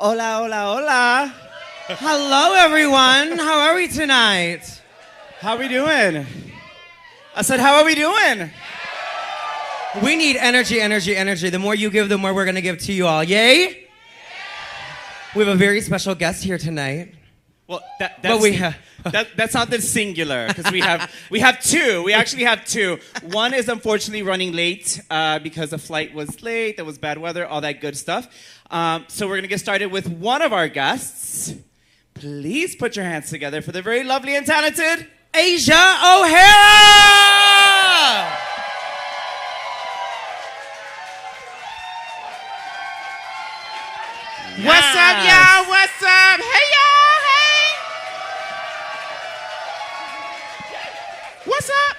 Hola, hola, hola. Hello, everyone. How are we tonight? How we doing? I said, how are we doing? We need energy, energy, energy. The more you give, the more we're going to give to you all. Yay? We have a very special guest here tonight. Well, that sounded singular because we have two. We actually have two. One is unfortunately running late because the flight was late. There was bad weather, all that good stuff. So we're gonna get started with one of our guests. Please put your hands together for the very lovely and talented Naysha O'Hara. Yes. What's up, y'all? What's up? Hey, y'all. Hey. What's up?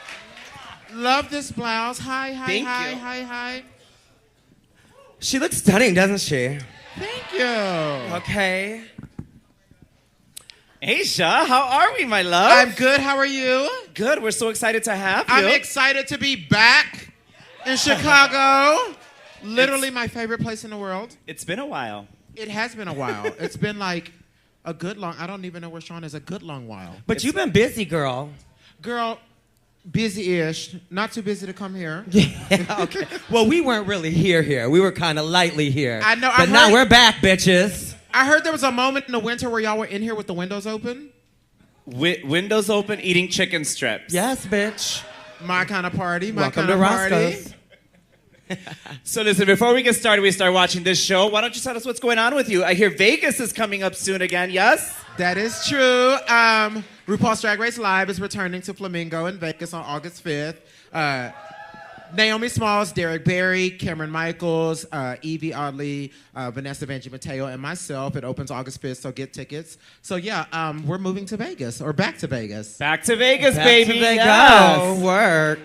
Love this blouse. Hi. Thank you. Hi. She looks stunning, doesn't she? Thank you. Okay. Naysha, how are we, my love? I'm good. How are you? Good. We're so excited to have you. I'm excited to be back in Chicago. Literally my favorite place in the world. It's been a while. It has been a while. It's been like a good long, I don't even know where Sean is, a good long while. But you've been busy, girl. Girl, busy-ish. Not too busy to come here. Yeah, okay. Well, we weren't really here. We were kind of lightly here. I know. But now we're back, bitches. I heard there was a moment in the winter where y'all were in here with the windows open. Windows open, eating chicken strips. Yes, bitch. My kind of party. Welcome to Roscoe's. So listen, before we get started, we start watching this show. Why don't you tell us what's going on with you? I hear Vegas is coming up soon again, yes? That is true. RuPaul's Drag Race Live is returning to Flamingo in Vegas on August 5th. Naomi Smalls, Derek Barry, Cameron Michaels, Evie Oddly, Vanessa Vanjie Mateo, and myself. It opens August 5th, so get tickets. So yeah, we're moving to Vegas, or back to Vegas. Back to Vegas, Back baby. to Vegas. Yes. Work.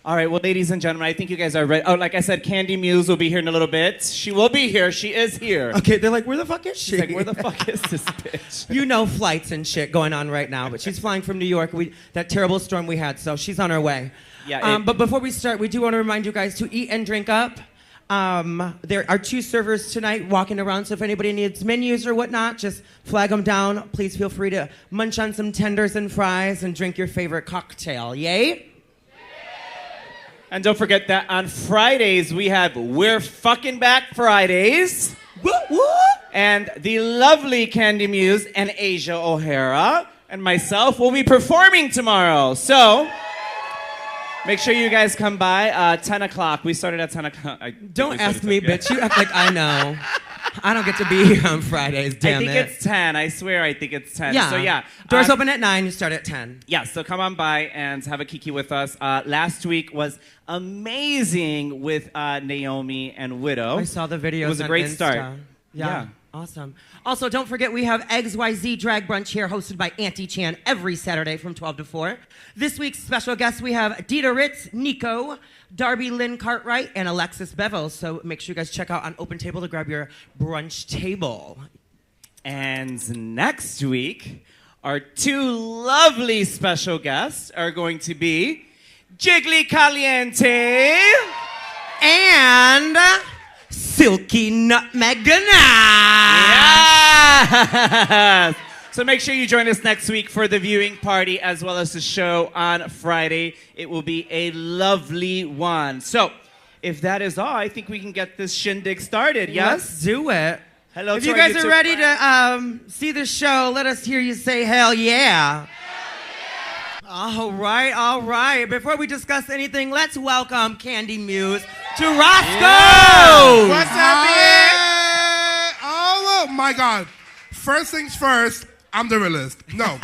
All right, well, ladies and gentlemen, I think you guys are ready. Oh, like I said, Kandy Muse will be here in a little bit. She will be here. She is here. Okay, they're like, where the fuck is she? She's like, where the fuck is this bitch? You know flights and shit going on right now, but she's flying from New York. That terrible storm we had, so she's on her way. Yeah. But before we start, we do want to remind you guys to eat and drink up. There are 2 servers tonight walking around, so if anybody needs menus or whatnot, just flag them down. Please feel free to munch on some tenders and fries and drink your favorite cocktail. Yay? And don't forget that on Fridays, we have We're Fucking Back Fridays. Woo, woo. And the lovely Kandy Muse and Naysha O'Hara and myself will be performing tomorrow. So make sure you guys come by 10 o'clock. We started at 10 o'clock. Don't ask me, bitch. You act like I know. I don't get to be here on Fridays, damn it. I think it's 10. I swear I think it's 10. Yeah. So yeah. Doors open at 9, you start at 10. Yeah, so come on by and have a kiki with us. Last week was amazing with Naomi and Widow. I saw the videos. It was a great start. Yeah. Awesome. Also, don't forget we have XYZ Drag Brunch here hosted by Auntie Chan every Saturday from 12 to 4. This week's special guests, we have Dita Ritz, Nico, Darby Lynn Cartwright, and Alexis Bevel. So make sure you guys check out on Open Table to grab your brunch table. And next week, our 2 lovely special guests are going to be Jiggly Caliente And Silky Nutmeg Ganache. Yes! So make sure you join us next week for the viewing party as well as the show on Friday. It will be a lovely one. So if that is all, I think we can get this shindig started, yes? Let's do it. Hello, if you guys are ready to see the show, let us hear you say hell yeah. All right. Before we discuss anything, let's welcome Kandy Muse to Roscoe. Yeah. What's up, man? Oh my God. First things first, I'm the realist. No.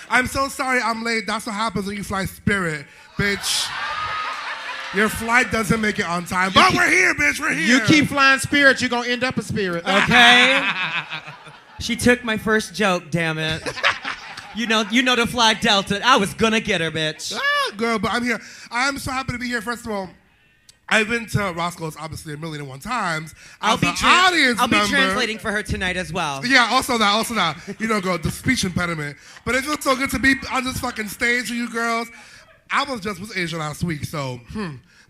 I'm so sorry I'm late. That's what happens when you fly Spirit, bitch. Your flight doesn't make it on time. But we're here, bitch. We're here. You keep flying Spirit, you're going to end up a Spirit. Okay. She took my first joke, damn it. You know to fly Delta. I was gonna get her, bitch. Girl, but I'm here. I'm so happy to be here. First of all, I've been to Roscoe's obviously 1,001 times. I'll be translating for her tonight as well. Yeah, also that. You know, girl, the speech impediment. But it feels so good to be on this fucking stage with you girls. I was just with Asia last week, so,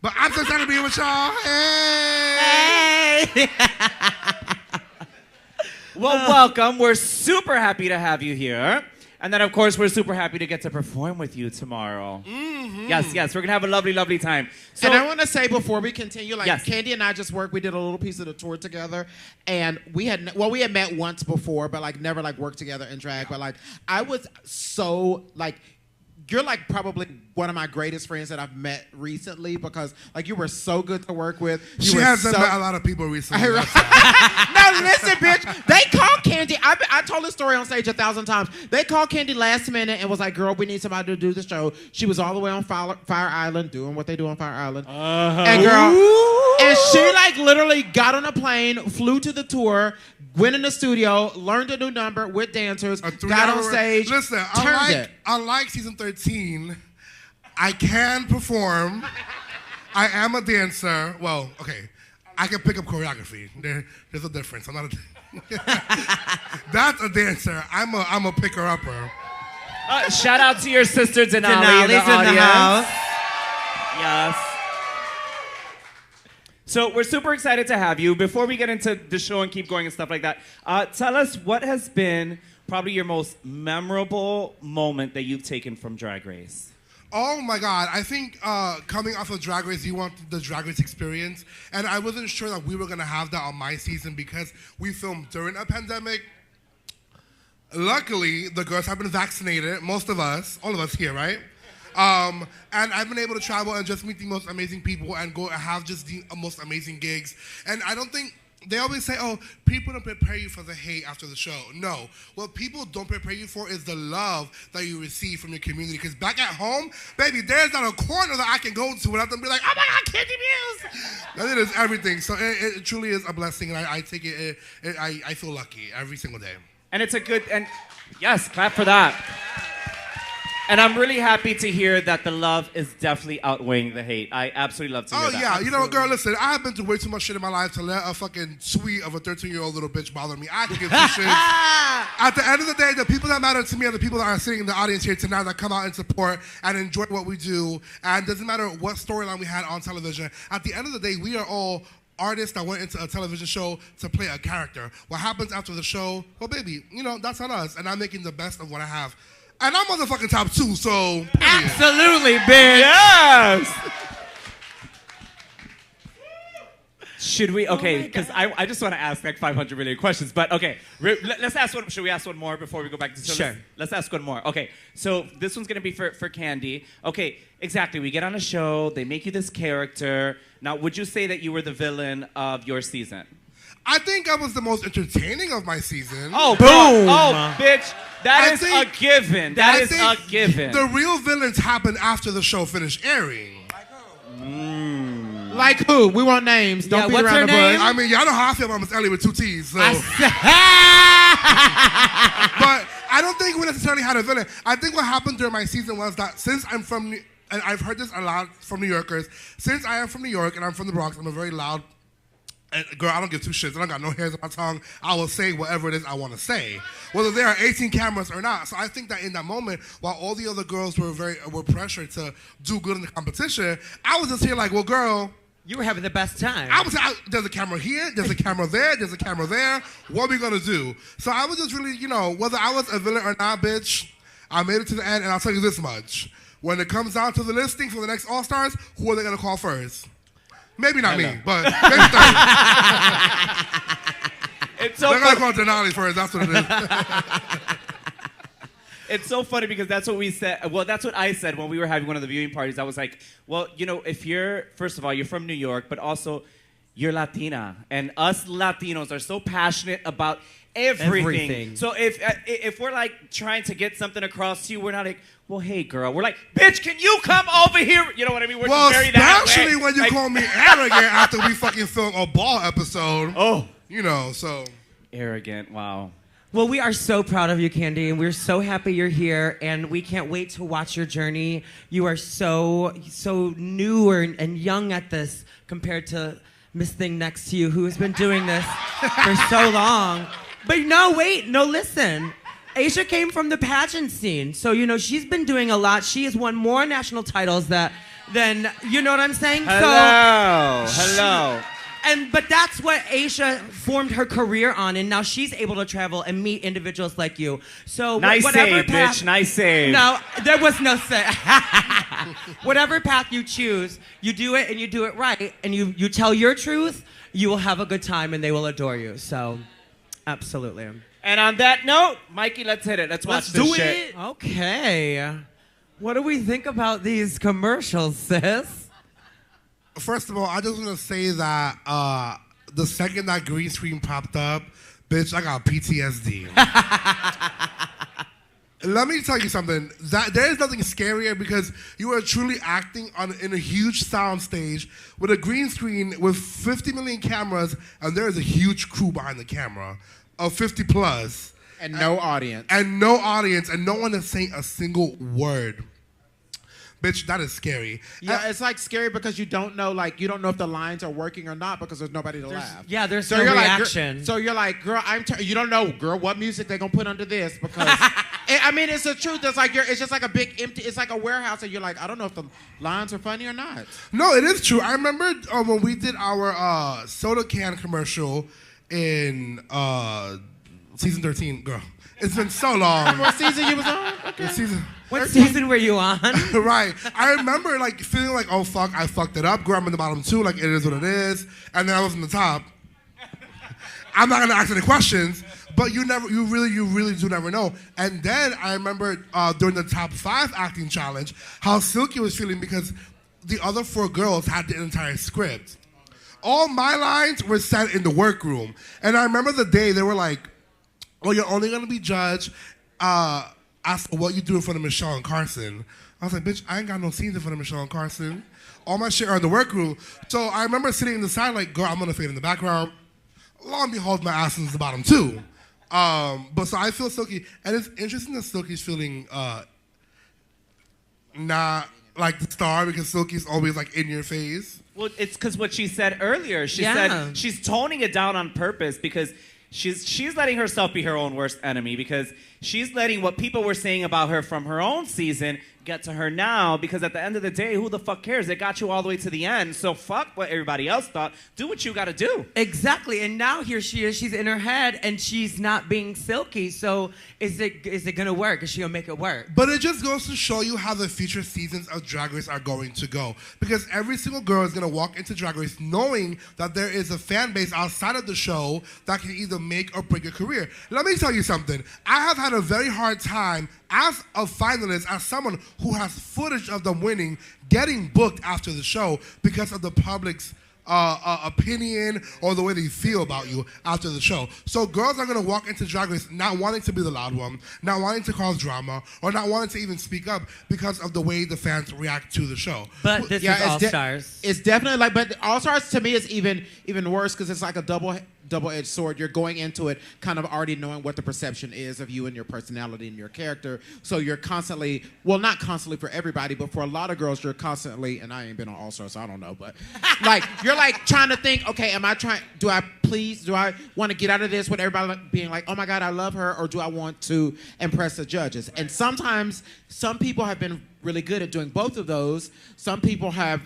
But I'm so excited to be here with y'all. Hey! Well, welcome. We're super happy to have you here. And then, of course, we're super happy to get to perform with you tomorrow. Mm-hmm. Yes, we're going to have a lovely, lovely time. So, and I want to say before we continue, like, yes. Kandy and I just worked. We did a little piece of the tour together. And we had met once before, but, like, never, like, worked together in drag. But, like, I was so, like, you're like probably one of my greatest friends that I've met recently because like you were so good to work with. She hasn't met a lot of people recently. No, listen, bitch. They called Kandy. I told this story on stage 1,000 times. They called Kandy last minute and was like, "Girl, we need somebody to do the show." She was all the way on Fire Island doing what they do on Fire Island. And girl, and she like literally got on a plane, flew to the tour, went in the studio, learned a new number with dancers, got on stage. Listen, unlike season 13, I can perform. I am a dancer. Well, okay. I can pick up choreography. There's a difference. I'm not a That's a dancer. I'm a picker-upper. Shout out to your sister Denali in the audience. In the house. Yes. So we're super excited to have you. Before we get into the show and keep going and stuff like that, tell us what has been probably your most memorable moment that you've taken from Drag Race. Oh my God, I think coming off of Drag Race, you want the Drag Race experience. And I wasn't sure that we were gonna have that on my season because we filmed during a pandemic. Luckily, the girls have been vaccinated, most of us, all of us here, right? And I've been able to travel and just meet the most amazing people and go and have just the most amazing gigs. And I don't think, they always say, oh, people don't prepare you for the hate after the show. No, what people don't prepare you for is the love that you receive from your community. Because back at home, baby, there's not a corner that I can go to without them being like, oh my God, Kandy Muse! That is everything. So it truly is a blessing, and I take it, I feel lucky every single day. And it's a good, and yes, clap for that. And I'm really happy to hear that the love is definitely outweighing the hate. I absolutely love to hear that. Oh, yeah. Absolutely. You know, girl, listen, I have been through way too much shit in my life to let a fucking tweet of a 13-year-old little bitch bother me. I can give two shits. At the end of the day, the people that matter to me are the people that are sitting in the audience here tonight that come out and support and enjoy what we do. And it doesn't matter what storyline we had on television. At the end of the day, we are all artists that went into a television show to play a character. What happens after the show, well, baby, you know, that's on us. And I'm making the best of what I have. And I'm motherfucking top 2, so... Period. Absolutely, bitch. Yes! Should we... Okay, because I just want to ask like 500 million questions, but okay. Let's ask one... Should we ask one more before we go back to... So sure. Let's ask one more. Okay, so this one's going to be for Kandy. Okay, exactly. We get on a show. They make you this character. Now, would you say that you were the villain of your season? I think I was the most entertaining of my season. Oh, boom! Oh, bitch! That is a given. That is a given. The real villains happened after the show finished airing. Like who? We want names. Don't beat around the bush. I mean, y'all know how I feel about Miss Ellie with 2 T's. So. But I don't think we necessarily had a villain. I think what happened during my season was that since I'm from, and I've heard this a lot from New Yorkers, since I am from New York and I'm from the Bronx, I'm a very loud. And girl, I don't give 2 shits. I don't got no hairs on my tongue. I will say whatever it is I want to say, whether there are 18 cameras or not. So I think that in that moment, while all the other girls were pressured to do good in the competition, I was just here like, well, girl, you were having the best time. There's a camera here, there's a camera there, there's a camera there. What are we gonna do? So I was just really, you know, whether I was a villain or not, bitch, I made it to the end, and I'll tell you this much: when it comes down to the listing for the next All Stars, who are they gonna call first? Maybe not me, but maybe third. It's so they're going to call Denali first, that's what it is. It's so funny because that's what we said. Well, that's what I said when we were having one of the viewing parties. I was like, well, you know, if you're, first of all, you're from New York, but also you're Latina. And us Latinos are so passionate about everything. So if we're like trying to get something across to you, we're not like, well, hey, girl. We're like, bitch, can you come over here? You know what I mean? We're just very that way. Especially when you call me arrogant after we fucking film a ball episode. Oh. You know, so. Arrogant, wow. Well, we are so proud of you, Kandy, and we're so happy you're here, and we can't wait to watch your journey. You are so new and young at this compared to Miss Thing next to you, who has been doing this for so long. But no, wait, no, listen. Aisha came from the pageant scene, so, you know, she's been doing a lot. She has won more national titles than, you know what I'm saying? Hello. But that's what Aisha formed her career on, and now she's able to travel and meet individuals like you. So nice whatever save, path, bitch. Nice save. No, there was no save. Whatever path you choose, you do it and you do it right, and you tell your truth. You will have a good time, and they will adore you. So, absolutely. And on that note, Mikey, let's hit it. Let's watch this shit. Okay. What do we think about these commercials, sis? First of all, I just want to say that the second that green screen popped up, bitch, I got PTSD. Let me tell you something. That there is nothing scarier because you are truly acting in a huge sound stage with a green screen with 50 million cameras, and there is a huge crew behind the camera of 50 plus. And no audience. And no audience, and no one is saying a single word. Bitch, that is scary. Yeah, it's like scary because you don't know if the lines are working or not because there's nobody to laugh. Yeah, there's so no you're reaction. Like, so you're like, girl, you don't know, girl, what music they gonna put under this because I mean, it's the truth. It's like it's just like a big empty. It's like a warehouse, and you're like, I don't know if the lines are funny or not. No, it is true. I remember when we did our soda can commercial in season 13. Girl, it's been so long. What season you was on? Okay. What season were you on? Right. I remember feeling like, oh fuck, I fucked it up. Girl, I'm in the bottom two. Like it is what it is. And then I was in the top. I'm not gonna ask any questions, but you really do never know. And then I remember during the top 5 acting challenge, how Silky was feeling because the other 4 girls had the entire script. All my lines were set in the workroom. And I remember the day they were like, well, you're only gonna be judged as for what you do in front of Michelle and Carson. I was like, bitch, I ain't got no scenes in front of Michelle and Carson. All my shit are in the workroom. So I remember sitting in the side like, girl, I'm gonna fade in the background. Lo and behold, my ass is the bottom 2. But so I feel Silky, and it's interesting that Silky's feeling not like the star because Silky's always like in your face. Well, it's because what she said earlier. She said she's toning it down on purpose because she's letting herself be her own worst enemy because she's letting what people were saying about her from her own season get to her now because at the end of the day, who the fuck cares? It got you all the way to the end, so fuck what everybody else thought. Do what you gotta do. Exactly, and now here she is. She's in her head, and she's not being Silky, so is it gonna work? Is she gonna make it work? But it just goes to show you how the future seasons of Drag Race are going to go because every single girl is gonna walk into Drag Race knowing that there is a fan base outside of the show that can either make or break a career. Let me tell you something. I have had a very hard time as a finalist, as someone who has footage of them winning, getting booked after the show because of the public's opinion or the way they feel about you after the show. So girls are going to walk into Drag Race not wanting to be the loud one, not wanting to cause drama, or not wanting to even speak up because of the way the fans react to the show. But this is All-Stars. It's definitely like, but All-Stars to me is even worse because it's like a double-edged sword. You're going into it kind of already knowing what the perception is of you and your personality and your character. So you're constantly, well, not constantly for everybody, but for a lot of girls, you're constantly, and I ain't been on All-Stars, so I don't know, but like, you're like trying to think, okay, do I want to get out of this with everybody being like, oh my God, I love her, or do I want to impress the judges? And sometimes, some people have been really good at doing both of those. Some people have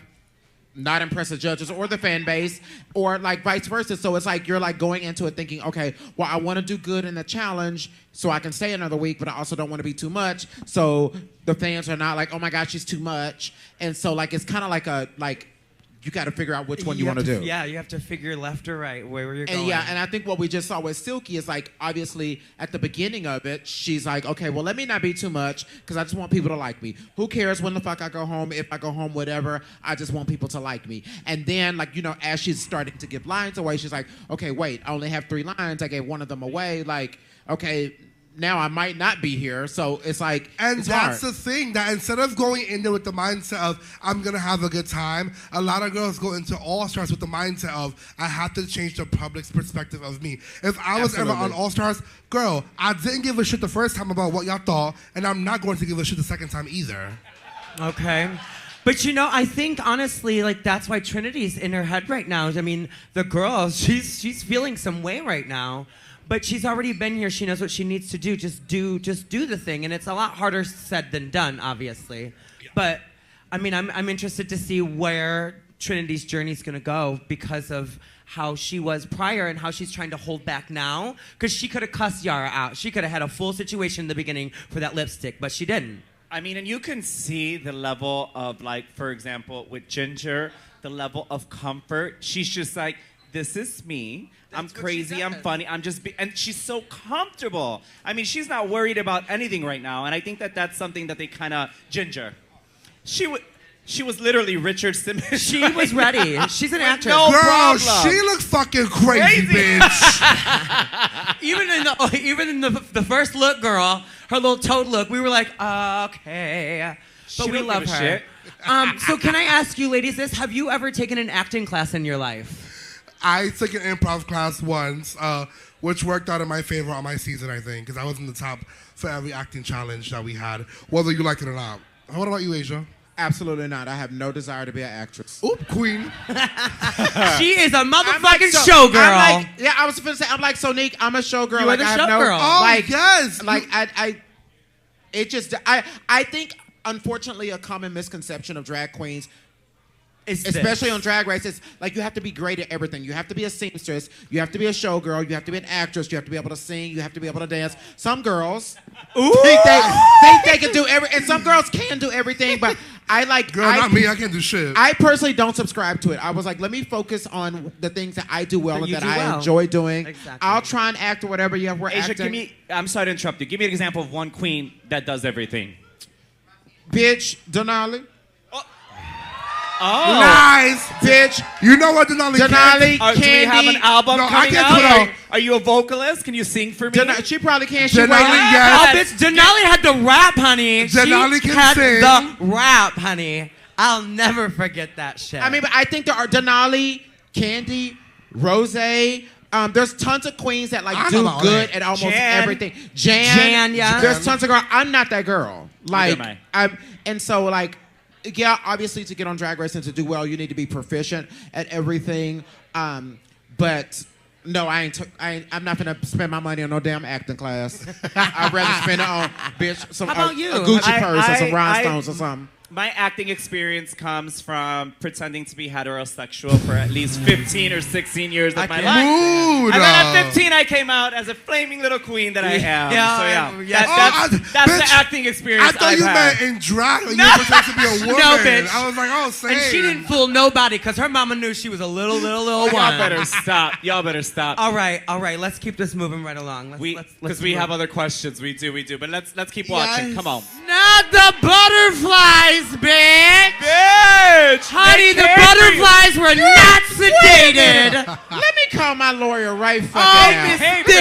not impress the judges or the fan base, or like vice versa. So it's like you're like going into it thinking, okay, well, I want to do good in the challenge so I can stay another week, but I also don't want to be too much. So the fans are not like, oh my gosh, she's too much. And so like it's kind of like you got to figure out which one you want to do. Yeah, you have to figure left or right where you're going. Yeah, and I think what we just saw with Silky is like, obviously, at the beginning of it, she's like, okay, well, let me not be too much because I just want people to like me. Who cares when the fuck I go home, if I go home, whatever. I just want people to like me. And then, like, you know, as she's starting to give lines away, she's like, okay, wait, I only have 3 lines. I gave one of them away. Like, okay, now I might not be here, so it's like, and it's that's hard. the thing, that instead of going in there with the mindset of I'm gonna have a good time, a lot of girls go into All-Stars with the mindset of I have to change the public's perspective of me. If I was ever on All-Stars, girl, I didn't give a shit the first time about what y'all thought, and I'm not going to give a shit the second time either. Okay. But you know, I think honestly, like that's why Trinity's in her head right now. I mean, the girl, she's feeling some way right now. But she's already been here. She knows what she needs to do. Just do the thing. And it's a lot harder said than done, obviously. Yeah. But I mean, I'm interested to see where Trinity's journey is going to go because of how she was prior and how she's trying to hold back now. Because she could have cussed Yara out. She could have had a full situation in the beginning for that lipstick, but she didn't. I mean, and you can see the level of, like, for example, with Ginger, the level of comfort. She's just like, this is me. I'm crazy. I'm funny. And she's so comfortable. I mean, she's not worried about anything right now. And I think that that's something that they kind of, Ginger. She was literally Richard Simmons. She was ready. She's an actress. No Girl, problem. she looks fucking crazy. Bitch. even in the first look, girl, her little toad look, we were like, okay. But we love her. So can I ask you, ladies, this? Have you ever taken an acting class in your life? I took an improv class once, which worked out in my favor on my season, I think, because I was in the top for every acting challenge that we had, whether you like it or not. What about you, Asia? Absolutely not. I have no desire to be an actress. Oop, queen. She is a motherfucking showgirl. I was going to say, I'm like Sonique. I'm a showgirl. You are the showgirl. Yes. I think, unfortunately, a common misconception of drag queens, especially this. on Drag Race, is like you have to be great at everything. You have to be a seamstress. You have to be a showgirl. You have to be an actress. You have to be able to sing. You have to be able to dance. Some girls think they can do and some girls can do everything, but not me. I can't do shit. I personally don't subscribe to it. I was like, let me focus on the things that I do well and that I enjoy doing. Exactly. I'll try and act or whatever. Yeah, we're Asia, acting. I'm sorry to interrupt you. Give me an example of one queen that does everything. Bitch, Denali. Oh. Nice, bitch. You know what Denali Denali, Do we have an Kandy. album No, coming I can't out? do it. Are you a vocalist? Can you sing for me? She probably can. She Denali, waiting. yes. Oh, bitch, Denali had the rap, honey. Denali she can had sing. the rap, honey. I'll never forget that shit. I mean, but I think there are Denali, Kandy, Rose. There's tons of queens that like do good at almost everything. Jan, yeah. There's tons of girls. I'm not that girl. Like, Neither am and so like, yeah, obviously to get on Drag Race and to do well, you need to be proficient at everything. But no, I'm not gonna spend my money on no damn acting class. I'd rather spend it on How about you? a Gucci purse or some rhinestones or something. My acting experience comes from pretending to be heterosexual for at least 15 or 16 years of my life. Rude. And then at 15, I came out as a flaming little queen that I am. That's bitch, the acting experience I thought I've you had. meant in drag. Like, you were pretending to be a woman. No, bitch. I was like, oh, same. And she didn't fool nobody because her mama knew she was a little one. Y'all better stop. Y'all better stop. All right. Let's keep this moving right along. Because we have other questions. We do. But let's keep watching. Come on. Not the butterflies, bitch. Bitch! Honey, the butterflies were not sedated. Let me call my lawyer right fucking now. Miss Hey for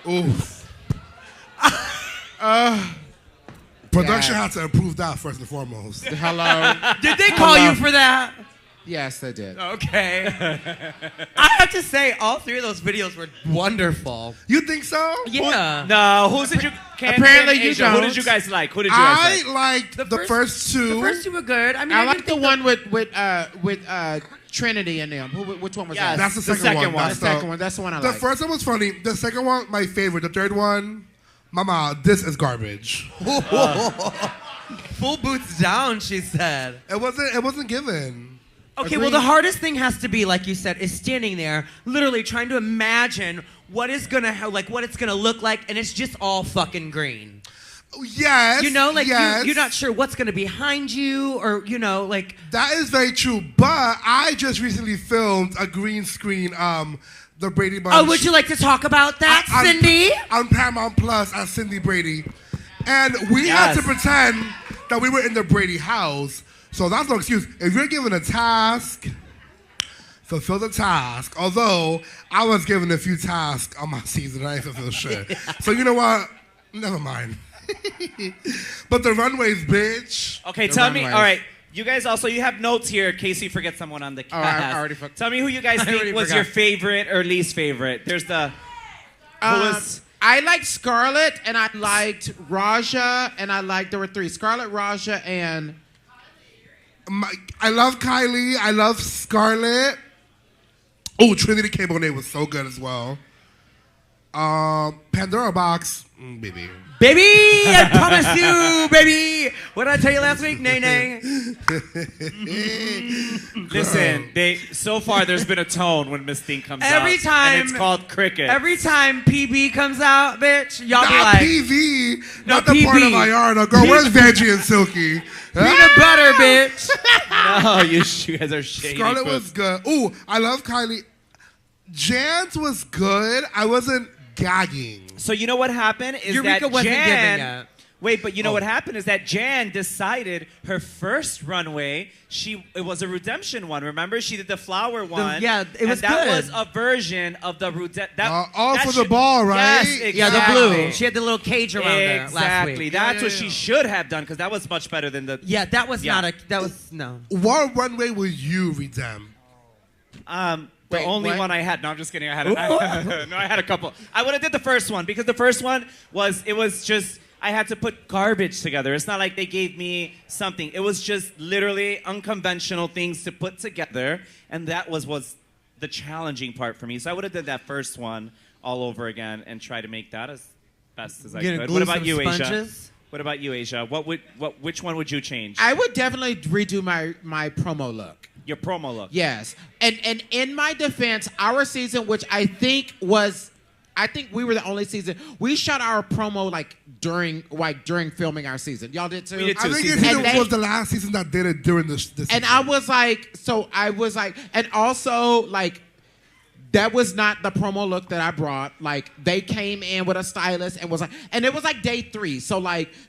you, bitch. Oof. Production had to approve that first and foremost. Hello? Did they call you for that? Yes, they did. Okay. I have to say, all three of those videos were wonderful. You think so? Yeah. No, who did you? Kandy Apparently and you Asia, Who don't. did you guys like? Who did you guys I like? liked the first two. The first two were good. I mean, I I like didn't the think one with Trinity and them. Which one was Yes. that? That's the The second second one. one. The second one. That's the one I The like. first one was funny. The second one, my favorite. The third one, mama, this is garbage. full boots down, she said. It wasn't given. Okay, well, the hardest thing has to be, like you said, is standing there, literally trying to imagine what it's gonna look like, and it's just all fucking green. Yes. You know, like yes. you're not sure what's gonna be behind you, or like. That is very true. But I just recently filmed a green screen, the Brady Bunch. Oh, would you like to talk about that, Cindy? On Paramount Plus as Cindy Brady. And we had to pretend that we were in the Brady house. So that's no excuse. If you're given a task, fulfill the task. Although I was given a few tasks on my season and I didn't fulfill shit. So you know what? Never mind. But the runways, bitch. Okay, tell me. All right, you guys also, you have notes here in case you forget someone on the cast. I already forgot. Tell me who you guys think was your favorite or least favorite. There's the. I liked Scarlett and I liked Raja and there were three. Scarlett, Raja, and. I love Kylie. I love Scarlett. Oh, Trinity K. Bonet was so good as well. Pandora box, baby. Baby, I promise you, baby. What did I tell you last week, Nay? Listen, so far there's been a tone when Miss Thing comes out. Every time. And it's called cricket. Every time PB comes out, bitch, y'all be Not like, PV, No, not the PB. part of Ayarna. Girl, where's Veggie and Silky? peanut butter, bitch. No, you guys are shady. Scarlett folks. was good. Ooh, I love Kylie. Jan's was good. I wasn't gagging. So you know what happened is Eureka that wasn't giving Jan. it. Wait, but you know what happened is that Jan decided her first runway. It was a redemption one. Remember, she did the flower one. Yeah, it was and that good. was a version of the All for the ball, right? Yes, exactly. Yeah, the blue. She had the little cage around her last Exactly. week. That's what she should have done because that was much better than the. Yeah, that was Yeah. no. What runway would you redeem? The only what? one I had. No, I'm just kidding. I had a couple. I would have did the first one because the first one was just I had to put garbage together. It's not like they gave me something. It was just literally unconventional things to put together, and that was the challenging part for me. So I would have did that first one all over again and try to make that as best as I You're gonna could. glue What about some you, Asia? sponges? What about you, Asia? Which one would you change? I would definitely redo my promo look. Your promo look. Yes. And in my defense, our season, which I think we were the only season, we shot our promo during filming our season. Y'all did too? We did I too. think season it was the last season that did it during this And season. I was like, and also that was not the promo look that I brought. They came in with a stylist and and it was day 3. So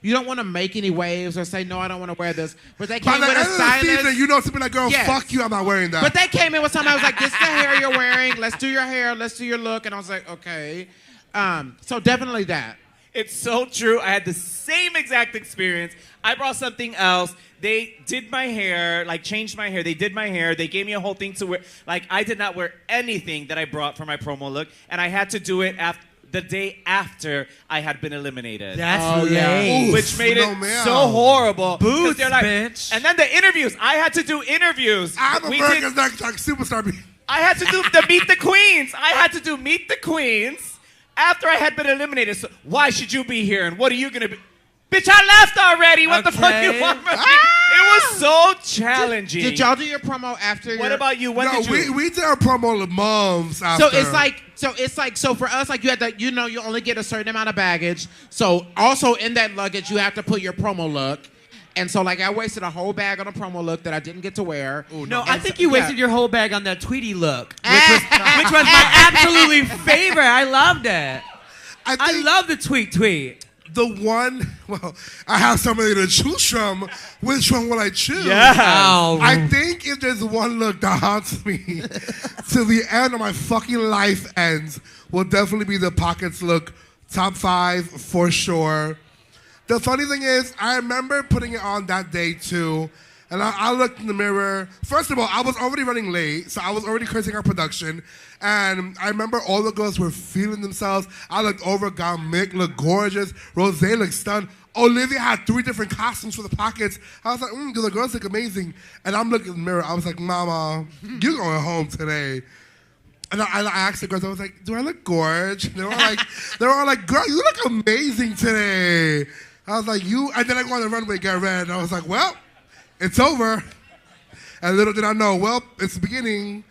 you don't want to make any waves or say, no, I don't want to wear this. But they By came the with a end of the stylist. season, you know, something like, girl, Yes. fuck you, I'm not wearing that. But they came in with something. I was like, this is the hair you're wearing. Let's do your hair. Let's do your look. And I was like, okay. So definitely that. It's so true. I had the same exact experience. I brought something else. They did my hair, changed my hair. They did my hair. They gave me a whole thing to wear. I did not wear anything that I brought for my promo look, and I had to do it the day after I had been eliminated. That's yeah. late. Which made No, it man. so horrible. 'Cause Boots, they're bitch. And then the interviews. I had to do interviews. I'm We America's did- Next Superstar. I had to do the Meet the Queens. I had to do Meet the Queens after I had been eliminated. So why should you be here? And what are you going to be? Bitch, I left already. What the fuck Okay. you want from me? It was so challenging. Did y'all do your promo after? What about you? When No, did you? we did our promo the months after. So for us, you had to, you only get a certain amount of baggage. So also in that luggage, you have to put your promo look. And so I wasted a whole bag on a promo look that I didn't get to wear. No, I And think so- you yeah. wasted your whole bag on that Tweety look, which was my absolutely favorite. I loved it. I think love the tweet. the one. Well, I have so many to choose from. Which one will I choose? Yeah. Oh. I think if there's one look that haunts me till the end of my fucking life ends, will definitely be the pockets look. Top 5 for sure. The funny thing is, I remember putting it on that day too, and I looked in the mirror. First of all, I was already running late, so I was already cursing our production. And I remember all the girls were feeling themselves. I looked over, Mick looked gorgeous, Rose looked stunned. Olivia had 3 different costumes for the pockets. I was like, the girls look amazing. And I'm looking in the mirror. I was like, Mama, you're going home today. And I asked the girls, I was like, do I look gorgeous? They were all like, girl, you look amazing today. I was like, and then I go on the runway, get ready, and I was like, well, it's over. And little did I know, well, it's the beginning,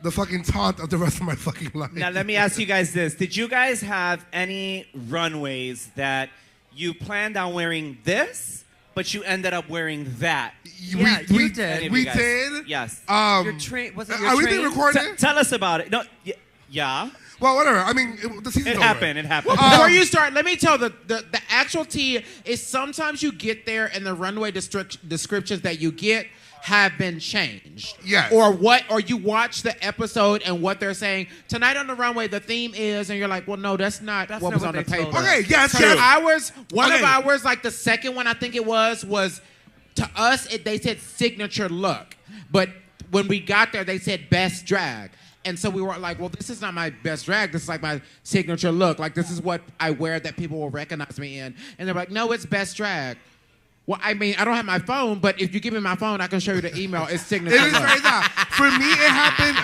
the fucking taunt of the rest of my fucking life. Now, let me ask you guys this. Did you guys have any runways that you planned on wearing this, but you ended up wearing that? Yeah, you did. Any of We you guys? did. Yes. Your train was it your Are we train? being recorded? Tell us about it. No, yeah. Well, whatever. I mean, the season's It over. happened. It happened. Before you start, let me tell the actual tea is sometimes you get there and the runway descriptions that you get have been changed. Yes. Or you watch the episode and what they're saying. Tonight on the runway, the theme is, and you're like, well, no, that's not what was not on what the they paper. told us. Okay, yes, So yes. one Okay. of ours, the second one I think it was to us, they said signature look. But when we got there, they said best drag. And so we were like, well, this is not my best drag. This is my signature look. This is what I wear that people will recognize me in. And they're like, no, it's best drag. Well, I mean, I don't have my phone, but if you give me my phone, I can show you the email. It's signature It is look. right now. For me, it happened.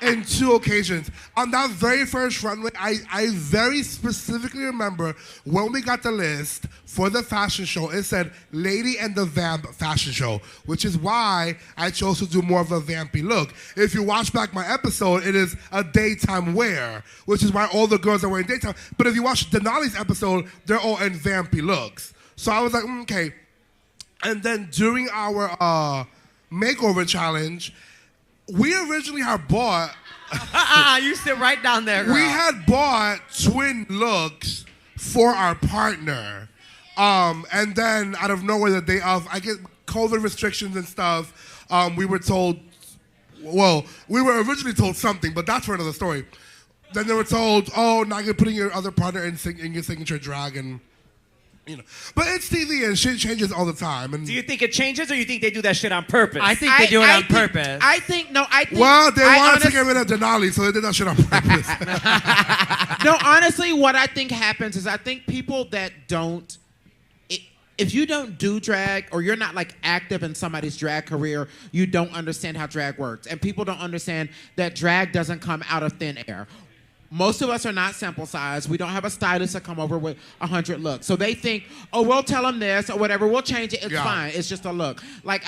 in 2 occasions. On that very first runway, I very specifically remember when we got the list for the fashion show, it said Lady and the Vamp fashion show, which is why I chose to do more of a vampy look. If you watch back my episode, it is a daytime wear, which is why all the girls are wearing daytime. But if you watch Denali's episode, they're all in vampy looks. So I was like, okay. And then during our makeover challenge, we originally had bought... You sit right down there, girl. We had bought twin looks for our partner. And then out of nowhere, the day of, I get COVID restrictions and stuff, we were told, well, we were originally told something, but that's for another story. Then they were told, oh, now you're putting your other partner in your signature drag, and you know. But it's TV and shit changes all the time. And do you think it changes, or you think they do that shit on purpose? I think they do it on purpose. I think well, they wanted to get rid of Denali, so they did that shit on purpose. No, honestly, what I think happens is I think people that don't, if you don't do drag or you're not like active in somebody's drag career, you don't understand how drag works. And people don't understand that drag doesn't come out of thin air. Most of us are not sample size. We don't have a stylist to come over with 100 looks. So they think, oh, we'll tell them this or whatever. We'll change it. It's fine. It's just a look. Like,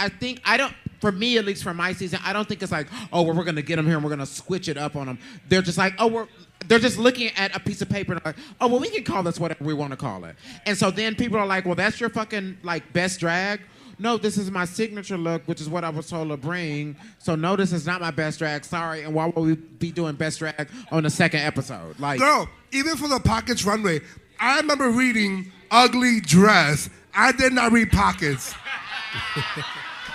for me, at least for my season, I don't think it's like, oh, well, we're going to get them here and we're going to switch it up on them. They're just like, they're just looking at a piece of paper and like, oh, well, we can call this whatever we want to call it. And so then people are like, well, that's your fucking, like, best drag? No, this is my signature look, which is what I was told to bring. So no, this is not my best drag. Sorry. And why will we be doing best drag on the second episode? Like, girl, even for the Pockets runway, I remember reading Ugly Dress. I did not read Pockets.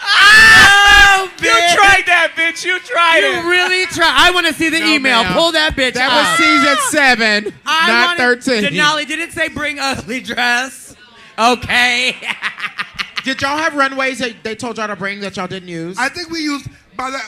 Oh, you tried that, bitch. You tried it. You really tried. I want to see the email. Ma'am. Pull that bitch that up. was season 7, not 13. Denali, did it say bring ugly dress? Okay. Did y'all have runways that they told y'all to bring that y'all didn't use? I think we used,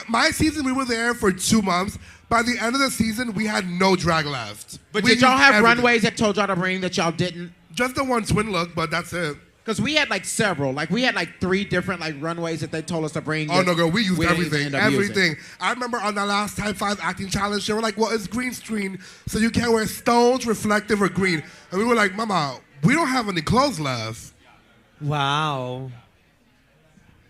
my season, we were there for 2 months. By the end of the season, we had no drag left. But did y'all have runways that told y'all to bring that y'all didn't? Just the one twin look, but that's it. Because we had like several. Like we had like 3 different like runways that they told us to bring. Oh no, girl, we used everything. Everything. I remember on the last Type 5 acting challenge, they were like, well, it's green screen, so you can't wear stones, reflective, or green. And we were like, Mama, we don't have any clothes left. Wow.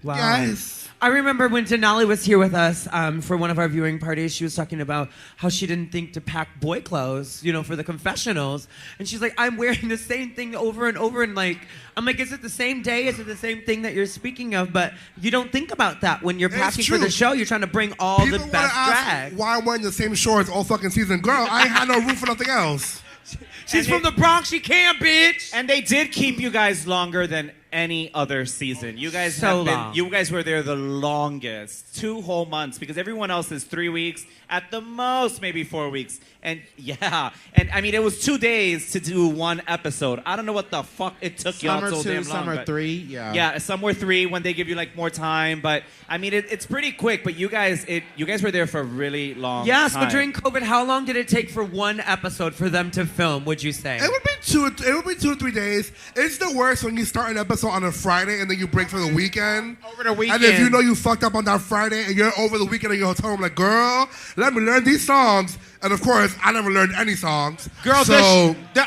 Yes. I remember when Denali was here with us for one of our viewing parties, she was talking about how she didn't think to pack boy clothes, you know, for the confessionals. And she's like, I'm wearing the same thing over and over. And like, I'm like, is it the same day? Is it the same thing that you're speaking of? But you don't think about that when you're packing for the show. You're trying to bring all People the best drag. Why I'm wearing the same shorts all fucking season? Girl, I ain't had no room for nothing else. She's from the Bronx. She can, bitch. And they did keep you guys longer than any other season. You guys you guys were there the longest, 2 whole months, because everyone else is 3 weeks, at the most maybe 4 weeks. And yeah, and I mean it was 2 days to do 1 episode. I don't know what the fuck it took y'all so damn long. Some are 3, yeah. Yeah, some were 3 when they give you like more time, but I mean it's pretty quick. But you guys were there for a really long time. Yes, but during COVID, how long did it take for 1 episode for them to film? Would you say? It would be 2 or 3 days. It's the worst when you start an episode on a Friday and then you break for the weekend. Over the weekend. And if you know you fucked up on that Friday and you're over the weekend in your hotel room like, girl, let me learn these songs. And of course, I never learned any songs. Girl,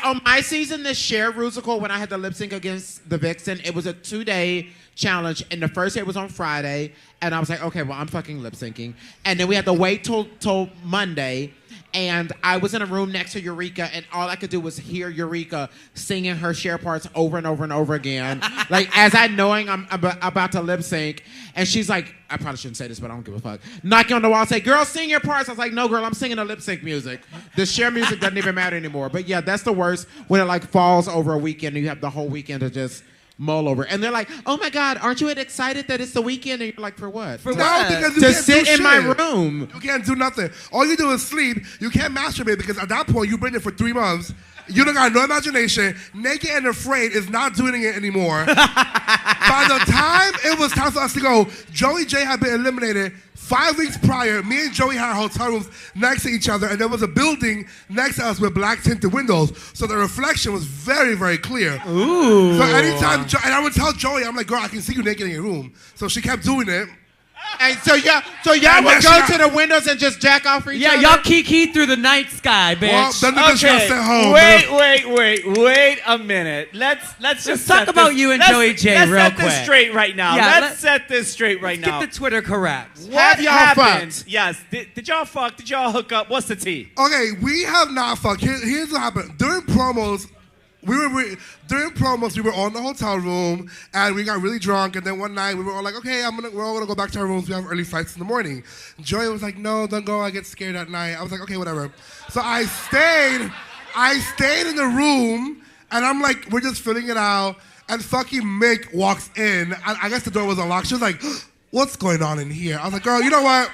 on my season, this shared musical, when I had to lip sync against the Vixen, it was a 2-day challenge. And the first day was on Friday. And I was like, okay, well, I'm fucking lip syncing. And then we had to wait till Monday. And I was in a room next to Eureka, and all I could do was hear Eureka singing her share parts over and over and over again. Like, as I knowing I'm about to lip sync. And she's like, I probably shouldn't say this, but I don't give a fuck. Knocking on the wall, say, girl, sing your parts. I was like, no, girl, I'm singing the lip sync music. The share music doesn't even matter anymore. But yeah, that's the worst when it like falls over a weekend and you have the whole weekend to just mull over. And they're like, oh my God, aren't you excited that it's the weekend? And you're like, for what? For what? Because you to can't sit do in my shit. room. You can't do nothing. All you do is sleep. You can't masturbate because at that point, you've been there for 3 months. You don't got no imagination. Naked and Afraid is not doing it anymore. By the time it was time for us to go, Joey J had been eliminated 5 weeks prior. Me and Joey had hotel rooms next to each other, and there was a building next to us with black tinted windows. So the reflection was very, very clear. Ooh. So anytime, and I would tell Joey, I'm like, girl, I can see you naked in your room. So she kept doing it. And so y'all And would then go she to the windows and just jack off for each other? Yeah, y'all kiki through the night sky, bitch. Well, then the bitch got Okay, sent home. wait a minute. Let's just Let's set talk about this- you and let's- Joey J let's real set this quick. straight right now. Yeah, let's set this straight right now. Get the Twitter correct. What Have y'all happened? fucked? Yes. Did y'all fuck? Did y'all hook up? What's the tea? Okay, we have not fucked. Here's what happened. During promos, we were all in the hotel room and we got really drunk. And then one night we were all like, okay, we're all gonna go back to our rooms. We have early flights in the morning. Joey was like, no, don't go. I get scared at night. I was like, okay, whatever. So I stayed in the room and I'm like, we're just filling it out. And fucking Mick walks in. I guess the door was unlocked. She was like, what's going on in here? I was like, girl, you know what?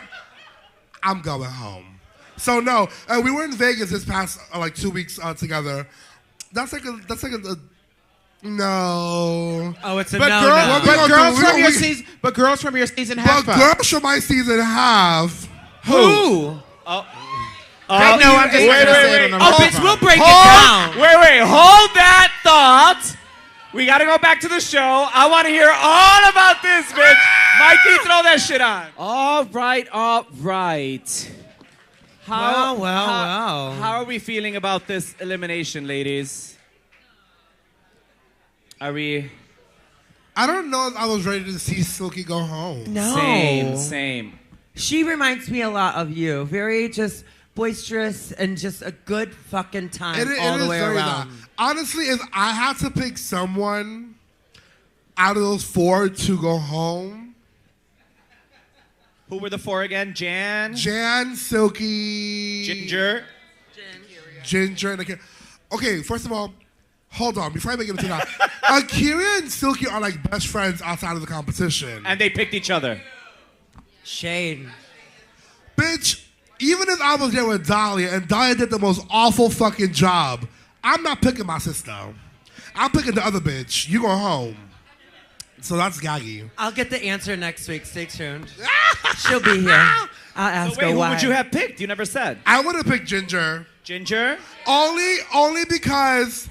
I'm going home. So no, we were in Vegas this past 2 weeks together. That's like a no. Oh, it's a But, no. girl, no. but girls from your we- season, but girls from your season have But fucked. girls from my season have. Who? No, I'm just wait, not gonna wait, say it wait. on the Oh, microphone. bitch, we'll break it Hold, down. wait, hold that thought. We gotta go back to the show. I want to hear all about this, bitch. Mikey, throw that shit on. All right. Well. How are we feeling about this elimination, ladies? Are we? I don't know if I was ready to see Silky go home. No. Same. She reminds me a lot of you. Very just boisterous and just a good fucking time all the way very around. that. Honestly, if I had to pick someone out of those four to go home, Who were the four again? Jan, Silky, Ginger. and Akira. Okay, first of all, hold on. Before I make it into that, Akira and Silky are like best friends outside of the competition. And they picked each other. Shade. Bitch, even if I was there with Dahlia and Dahlia did the most awful fucking job, I'm not picking my sister. I'm picking the other bitch. You go home. So that's Gaggy. I'll get the answer next week. Stay tuned. She'll be here. I'll ask So wait, her who why. would you have picked? You never said. I would have picked Ginger. Ginger? Only because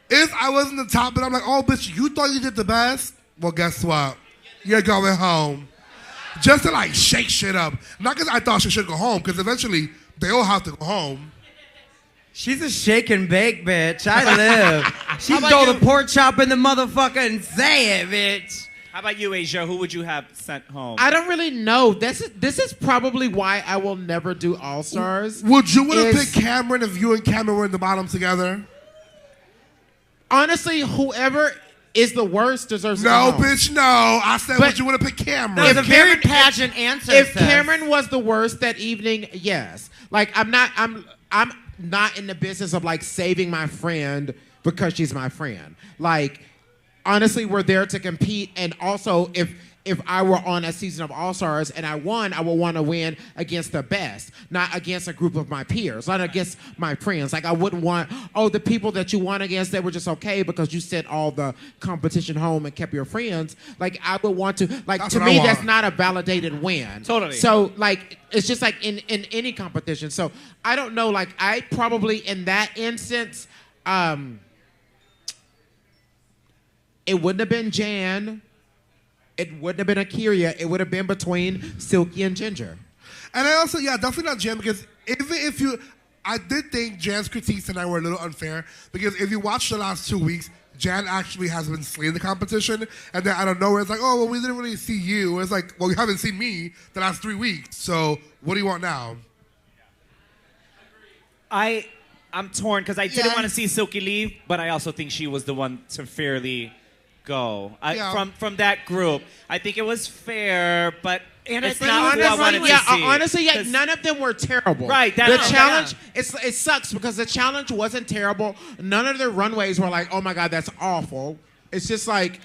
if I was in the top and I'm like, oh, bitch, you thought you did the best? Well, guess what? You're going home. Just to like shake shit up. Not because I thought she should go home, because eventually they all have to go home. She's a shake and bake, bitch. I live. She about throw you? the pork chop in the motherfucker and say it, bitch. How about you, Asia? Who would you have sent home? I don't really know. This is probably why I will never do All Stars. Would you would have Is- picked Cameron if you and Cameron were in the bottom together? Honestly, whoever is the worst deserves to go No, home. bitch, no. I said, But- would you would have picked Cameron? That was a If very Cameron- pageant answer. If sis. Cameron was the worst that evening, yes. Like I'm not in the business of like saving my friend because she's my friend. Like honestly, we're there to compete, and also if I were on a season of All Stars and I won, I would want to win against the best, not against a group of my peers, not against my friends. Like I wouldn't want, the people that you won against, they were just okay because you sent all the competition home and kept your friends. Like I would want to, like That's to what I me, want. that's not a validated win. Totally. So like it's just like in any competition. So I don't know. Like I probably in that instance, it wouldn't have been Jan. It wouldn't have been Akira. It would have been between Silky and Ginger. And I also, definitely not Jan, because I did think Jan's critiques tonight were a little unfair, because if you watch the last 2 weeks, Jan actually has been slaying the competition, and then out of nowhere, it's like, oh, well, we didn't really see you. It's like, well, you haven't seen me the last 3 weeks, so what do you want now? I'm torn because I didn't want to see Silky leave, but I also think she was the one to fairly go. From that group. I think it was fair, but And it's I not think who I wanted to see. Honestly, 'Cause- none of them were terrible. Right, The that's- challenge, it sucks because the challenge wasn't terrible. None of the runways were like, oh my God, that's awful. It's just like,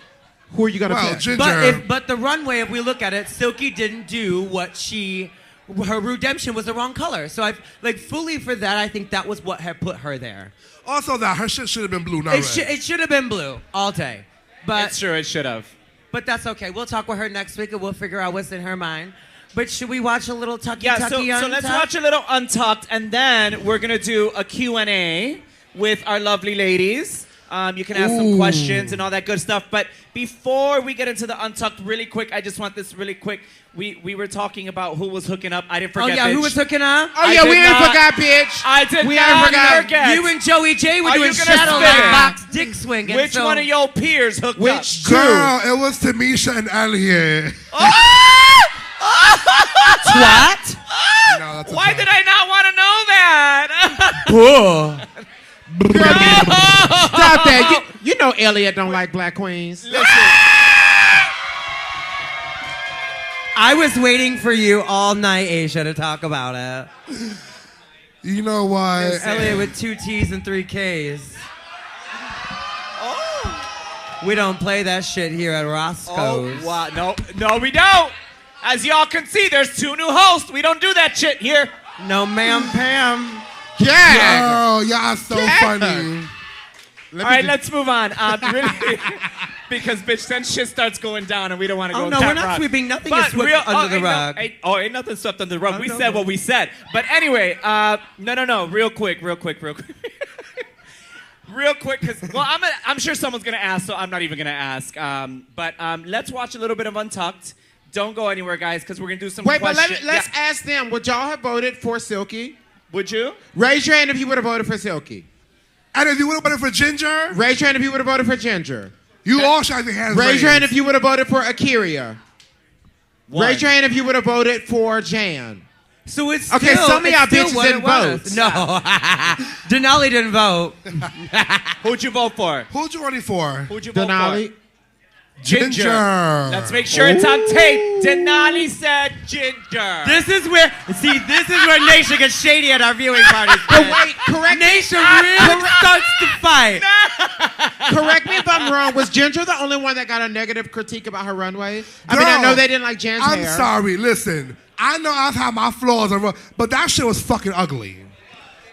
who are you gonna pick? Ginger. But the runway, if we look at it, Silky didn't do what her redemption was the wrong color. So fully for that, I think that was what had put her there. Also, that her shit should have been blue, not red. It should have been blue all day. But It's true, it should have. But that's okay. We'll talk with her next week and we'll figure out what's in her mind. But should we watch a little Tucky Yeah, so Untucked? let's watch a little Untucked, and then we're going to do a Q&A with our lovely ladies. You can ask some questions and all that good stuff. But before we get into the Untucked really quick, I just want this really quick. We were talking about who was hooking up. I didn't forget, bitch. Who was hooking up? Oh, yeah, we ain't forgot, bitch. I did we not forget. You and Joey J were doing shadow box dick swinging. Which one of your peers hooked up? Girl, it was Tamisha and Elliot. Twat? No, that's Why did I not want to know that? Stop that. You know Elliot don't like black queens. Listen. I was waiting for you all night, Asia, to talk about it. You know why? Elliot with 2 T's and 3 K's. Oh. We don't play that shit here at Roscoe's. Oh, wow. No, we don't. As y'all can see, there's 2 new hosts. We don't do that shit here. No, ma'am, Pam. Yeah. Oh, y'all so funny. All right, let's move on. Really, because bitch, then shit starts going down, and we don't want to go. Oh no, that we're not route. Sweeping. Nothing is swept under the rug. Ain't nothing swept under the rug. We said what we said. But anyway, no. Real quick. Real quick, because I'm sure someone's gonna ask, so I'm not even gonna ask. But let's watch a little bit of Untucked. Don't go anywhere, guys, because we're gonna do some. Wait, questions. but let's ask them. Would y'all have voted for Silky? Would you? Raise your hand if you would have voted for Silky. And if you would have voted for Ginger, Raise your hand if you would have voted for Ginger. you all should have your hands Raise raised. your hand if you would have voted for Akiria. Raise your hand if you would have voted for Jan. So it's Okay, still, some of y'all it's still bitches what didn't it was. vote. No, Denali didn't vote. Who'd you vote for? Who'd you vote for? Who'd you vote Denali. for? Ginger. Let's make sure it's on tape. Denali said Ginger. This is where Naysha gets shady at our viewing parties. But wait, correct me. Naysha really starts to fight. Correct me if I'm wrong. Was Ginger the only one that got a negative critique about her runway? I mean, I Girl, know they didn't like Jan's I'm hair. sorry. Listen, I know I've had my flaws, but that shit was fucking ugly.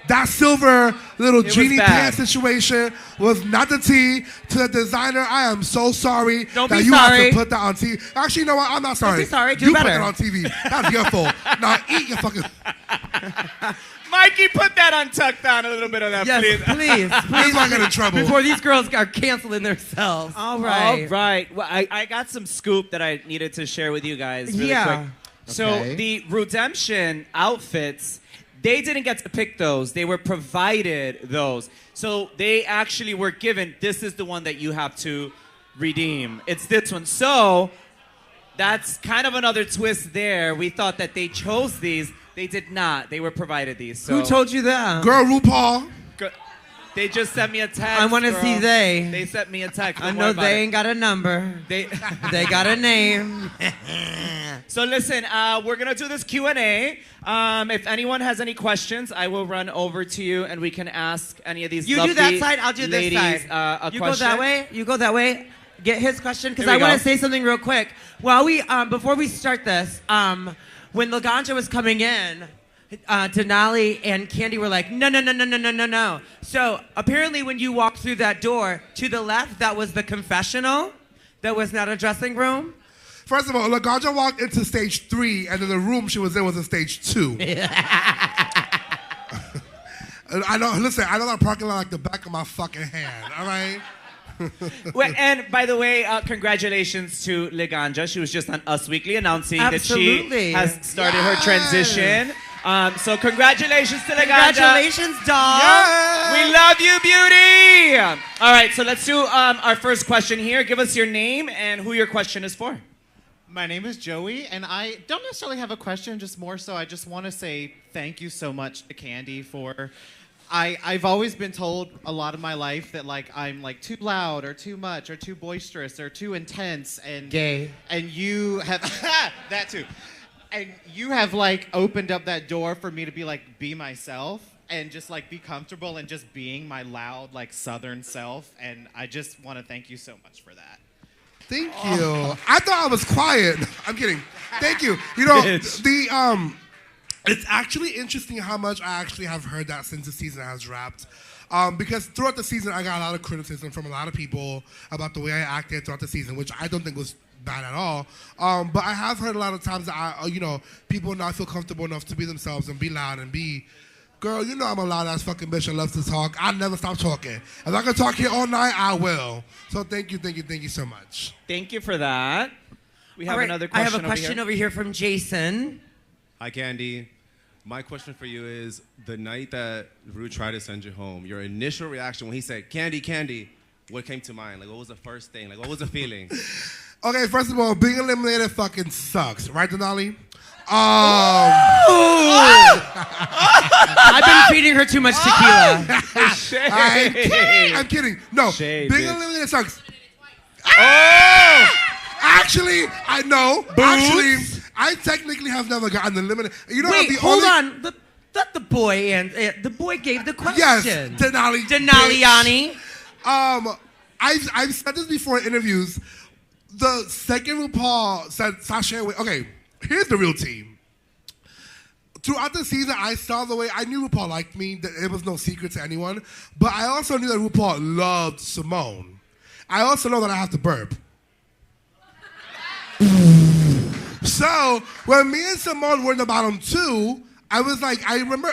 That silver little genie pants situation was not the tea to the designer. I am so sorry Don't that be you sorry. have to put that on TV. Actually, you know what? I'm not sorry. be sorry. Do you better. put that on TV. That's your fault. Now eat your fucking. Mikey, put that Untucked on a little bit of that, Yes, please. please. Please don't get in trouble. Before these girls are canceling themselves. All right. All right. Well, I got some scoop that I needed to share with you guys really quick. So Okay. the Redemption outfits, they didn't get to pick those. They were provided those. So they actually were given, this is the one that you have to redeem. It's this one. So that's kind of another twist there. We thought that they chose these. They did not. They were provided these. So Who told you that? Girl, RuPaul. They just sent me a text. I want to see they. They sent me a text. I Don't know worry about they it. ain't got a number. They got a name. So listen, we're gonna do this Q&A. If anyone has any questions, I will run over to you and we can ask any of these. You do that side, I'll do this ladies, side. A You question. go that way. You go that way. Get his question because Here I we want go. to say something real quick. While we before we start this, when Laganja was coming in, Denali and Kandy were like, no. So apparently when you walked through that door, to the left, that was the confessional. That was not a dressing room. First of all, Laganja walked into stage 3, and then the room she was in was in stage 2. I know. Listen, I know that parking lot like the back of my fucking hand. All right. Well, and by the way, congratulations to Laganja. She was just on Us Weekly announcing Absolutely. that she has started her transition. So congratulations to Laganja. Congratulations, doll. We love you, beauty. All right, so let's do our first question here. Give us your name and who your question is for. My name is Joey, and I don't necessarily have a question, just more so I just want to say thank you so much to Kandy for... I've always been told a lot of my life that like I'm like too loud or too much or too boisterous or too intense and Gay. And you have that too. And you have like opened up that door for me to be myself and just like be comfortable and just being my loud like southern self, and I just want to thank you so much for that. Thank you. I thought I was quiet. I'm kidding. Thank you. You know, it's actually interesting how much I actually have heard that since the season has wrapped. Because throughout the season, I got a lot of criticism from a lot of people about the way I acted throughout the season, which I don't think was bad at all. But I have heard a lot of times that people not feel comfortable enough to be themselves and be loud and be girl, you know I'm a loud-ass fucking bitch that loves to talk. I never stop talking. If I can talk here all night, I will. So thank you so much. Thank you for that. We have All right, another question. I have a question over here from Jason. Hi, Kandy. My question for you is, the night that Ru tried to send you home, your initial reaction when he said, Kandy, Kandy, what came to mind? Like, what was the first thing? Like, what was the feeling? Okay, first of all, being eliminated fucking sucks. Right, Denali? I've been feeding her too much tequila. I'm kidding. No, Shade, being bitch. eliminated sucks. Oh! Actually, I know. Actually, I technically have never gotten eliminated. You know, Wait, the hold only... on. The boy the boy gave the question. Yes, Denali. Denaliani. I've said this before in interviews. The second RuPaul said Sasha, okay, here's the real team. Throughout the season, I saw the way I knew RuPaul liked me. That it was no secret to anyone. But I also knew that RuPaul loved Simone. I also know that I have to burp. So when me and Simone were in the bottom two, I was like, I remember,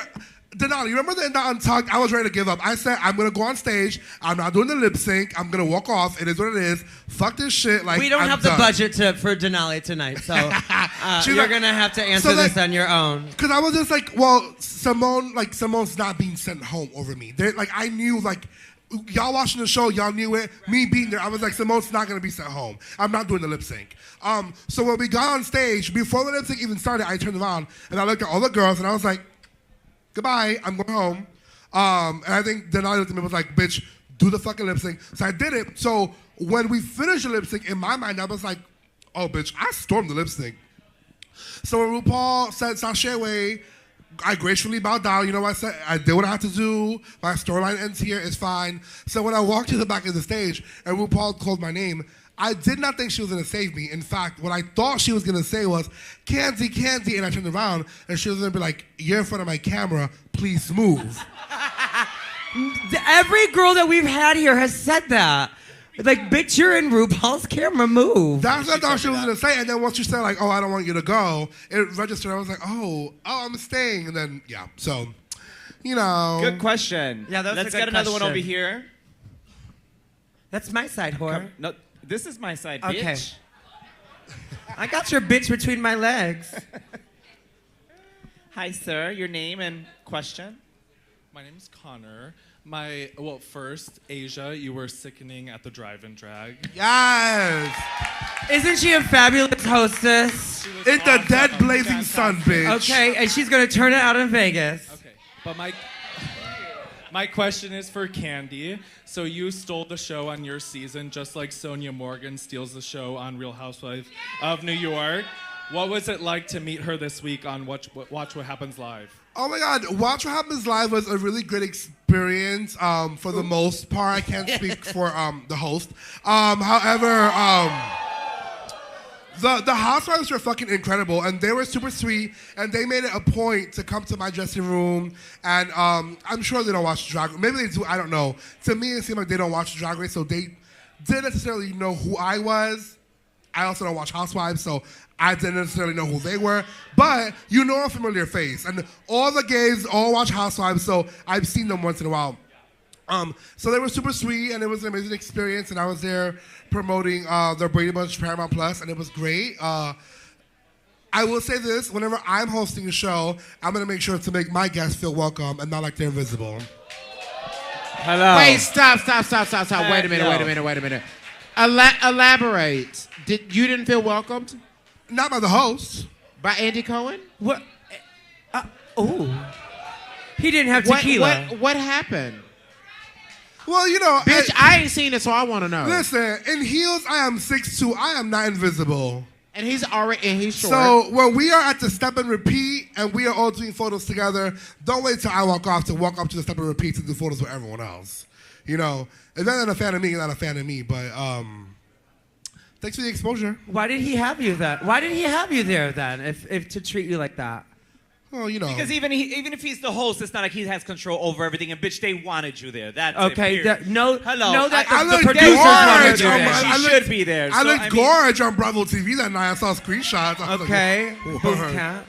Denali, you remember in the Untucked, I was ready to give up. I said, I'm going to go on stage. I'm not doing the lip sync. I'm going to walk off. It is what it is. Fuck this shit. Like, We don't I'm have done. the budget for Denali tonight, so She's you're like- going to have to answer this on your own. Because I was just like, well, Simone's not being sent home over me. Like, I knew, like, y'all watching the show, y'all knew it. Me being there, I was like, Simone's not going to be sent home. I'm not doing the lip sync. So when we got on stage, before the lip sync even started, I turned around and I looked at all the girls and I was like, goodbye, I'm going home. And I think Denali looked at me and was like, bitch, do the fucking lip sync. So I did it. So when we finished the lip sync, in my mind, I was like, oh, bitch, I stormed the lip sync. So when RuPaul said Sasha, I gracefully bowed down. You know what I said? I did what I had to do. My storyline ends here. It's fine. So when I walked to the back of the stage and RuPaul called my name, I did not think she was going to save me. In fact, what I thought she was going to say was, Kandy, Kandy. And I turned around and she was going to be like, you're in front of my camera. Please move. Every girl that we've had here has said that. Like, bitch, you're in RuPaul's camera, move. That's what I thought she was going to say. And then once she said, like, oh, I don't want you to go, it registered. I was like, oh, I'm staying. And then, yeah. So, you know. Good question. Yeah, that was a Let's good get another one question. over here. That's my side, whore. No, this is my side, Okay. bitch. I got your bitch between my legs. Hi, sir. Your name and question? My name is Connor. First, Asia, you were sickening at the drive-in drag. Yes. Isn't she a fabulous hostess? It's the dead blazing sun, bitch. Okay, and she's going to turn it out in Vegas. Okay, but my question is for Kandy. So you stole the show on your season, just like Sonia Morgan steals the show on Real Housewives of New York. What was it like to meet her this week on Watch What Happens Live? Oh my God, Watch What Happens Live was a really great experience for the most part. I can't speak for the host. However, the housewives were fucking incredible and they were super sweet and they made it a point to come to my dressing room and I'm sure they don't watch Drag Race. Maybe they do, I don't know. To me, it seemed like they don't watch Drag Race, so they didn't necessarily know who I was. I also don't watch Housewives, so I didn't necessarily know who they were, but you know a familiar face. And all the gays all watch Housewives, so I've seen them once in a while. So they were super sweet, and it was an amazing experience, and I was there promoting their Brady Bunch Paramount Plus, and it was great. I will say this, whenever I'm hosting a show, I'm going to make sure to make my guests feel welcome and not like they're invisible. Hello. Wait, stop. Wait a minute. Elaborate. You didn't feel welcomed Not by the host. by Andy Cohen? What? Oh. He didn't have tequila. What happened? Well, you know. Bitch, I ain't seen it, so I want to know. Listen, in heels, I am 6'2". I am not invisible. And he's short. So when we are at the step and repeat and we are all doing photos together, don't wait till I walk off to walk up to the step and repeat to do photos with everyone else. You know, if they're not a fan of me, you're not a fan of me. But thanks for the exposure. Why did he have you then? Why did he have you there then? If to treat you like that? Well, you know. Because even if he's the host, it's not like he has control over everything. And bitch, they wanted you there. That's Okay. it. Period. Know that I the looked producers wanted gorge. you there. She should be there. I So, looked I mean- gorge on Bravo TV that night. I saw screenshots. I was Okay. like, Booth word. cat.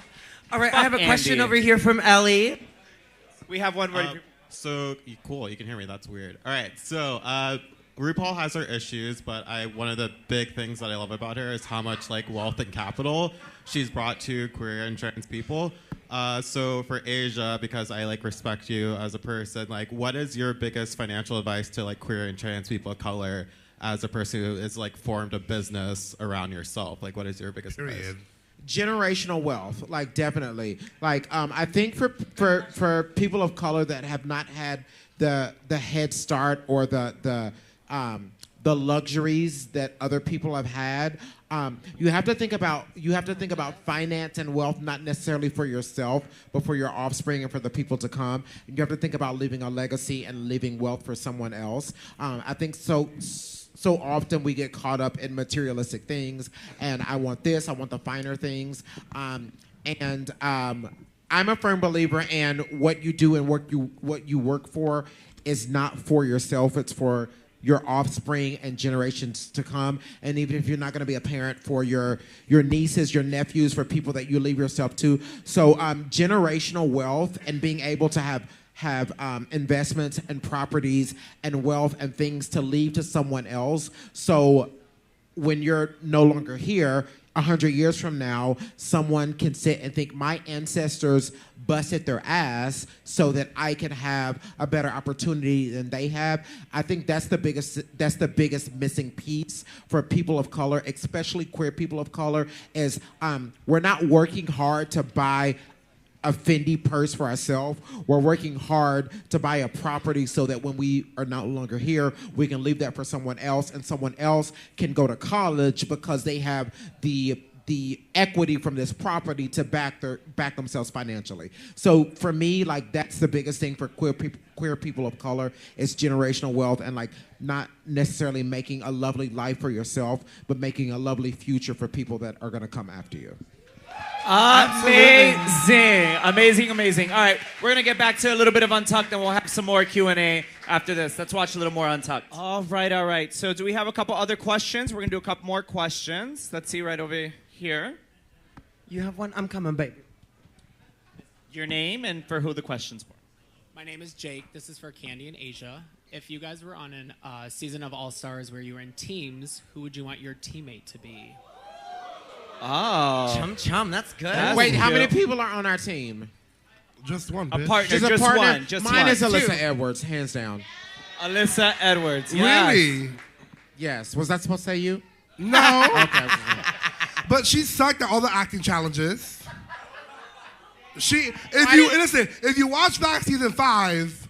All right. I Fuck have a question Andy. over here from Ellie. We have one ready. Cool, you can hear me. That's weird. All right, so RuPaul has her issues, but one of the big things that I love about her is how much like wealth and capital she's brought to queer and trans people. So for Asia, because I like respect you as a person, like what is your biggest financial advice to like queer and trans people of color as a person who is like formed a business around yourself? Like what is your biggest advice? Generational wealth, like definitely. Like I think for people of color that have not had the head start or the luxuries that other people have had, you have to think about finance and wealth, not necessarily for yourself, but for your offspring and for the people to come. You have to think about leaving a legacy and leaving wealth for someone else. I think so often we get caught up in materialistic things, and I want this, I want the finer things, I'm a firm believer in what you do and what you work for is not for yourself, it's for your offspring and generations to come. And even if you're not going to be a parent, for your nieces, your nephews, for people that you leave yourself to. So generational wealth and being able to have investments and properties and wealth and things to leave to someone else. So when you're no longer here, 100 years from now, someone can sit and think, my ancestors busted their ass so that I can have a better opportunity than they have. I think that's the biggest missing piece for people of color, especially queer people of color, is we're not working hard to buy a Fendi purse for ourselves. We're working hard to buy a property so that when we are no longer here, we can leave that for someone else, and someone else can go to college because they have the equity from this property to back themselves financially. So for me, like that's the biggest thing for queer people of color is generational wealth, and like not necessarily making a lovely life for yourself, but making a lovely future for people that are going to come after you. Amazing. All right, we're gonna get back to a little bit of Untucked, and we'll have some more Q&A after this. Let's watch a little more Untucked. All right. So do we have a couple other questions? We're gonna do a couple more questions. Let's see right over here. You have one? I'm coming, baby. Your name and for who the question's for. My name is Jake. This is for Kandy and Asia. If you guys were on a season of All Stars where you were in teams, who would you want your teammate to be? Oh. Chum, that's good. Wait, how many people are on our team? Just one, a bitch. partner, just a partner? one. Just Mine one. is Alyssa Two. Edwards, hands down. Alyssa Edwards. Yes. Really? Yes. Was that supposed to say you? No. Okay. But she sucked at all the acting challenges. If you watch back season 5,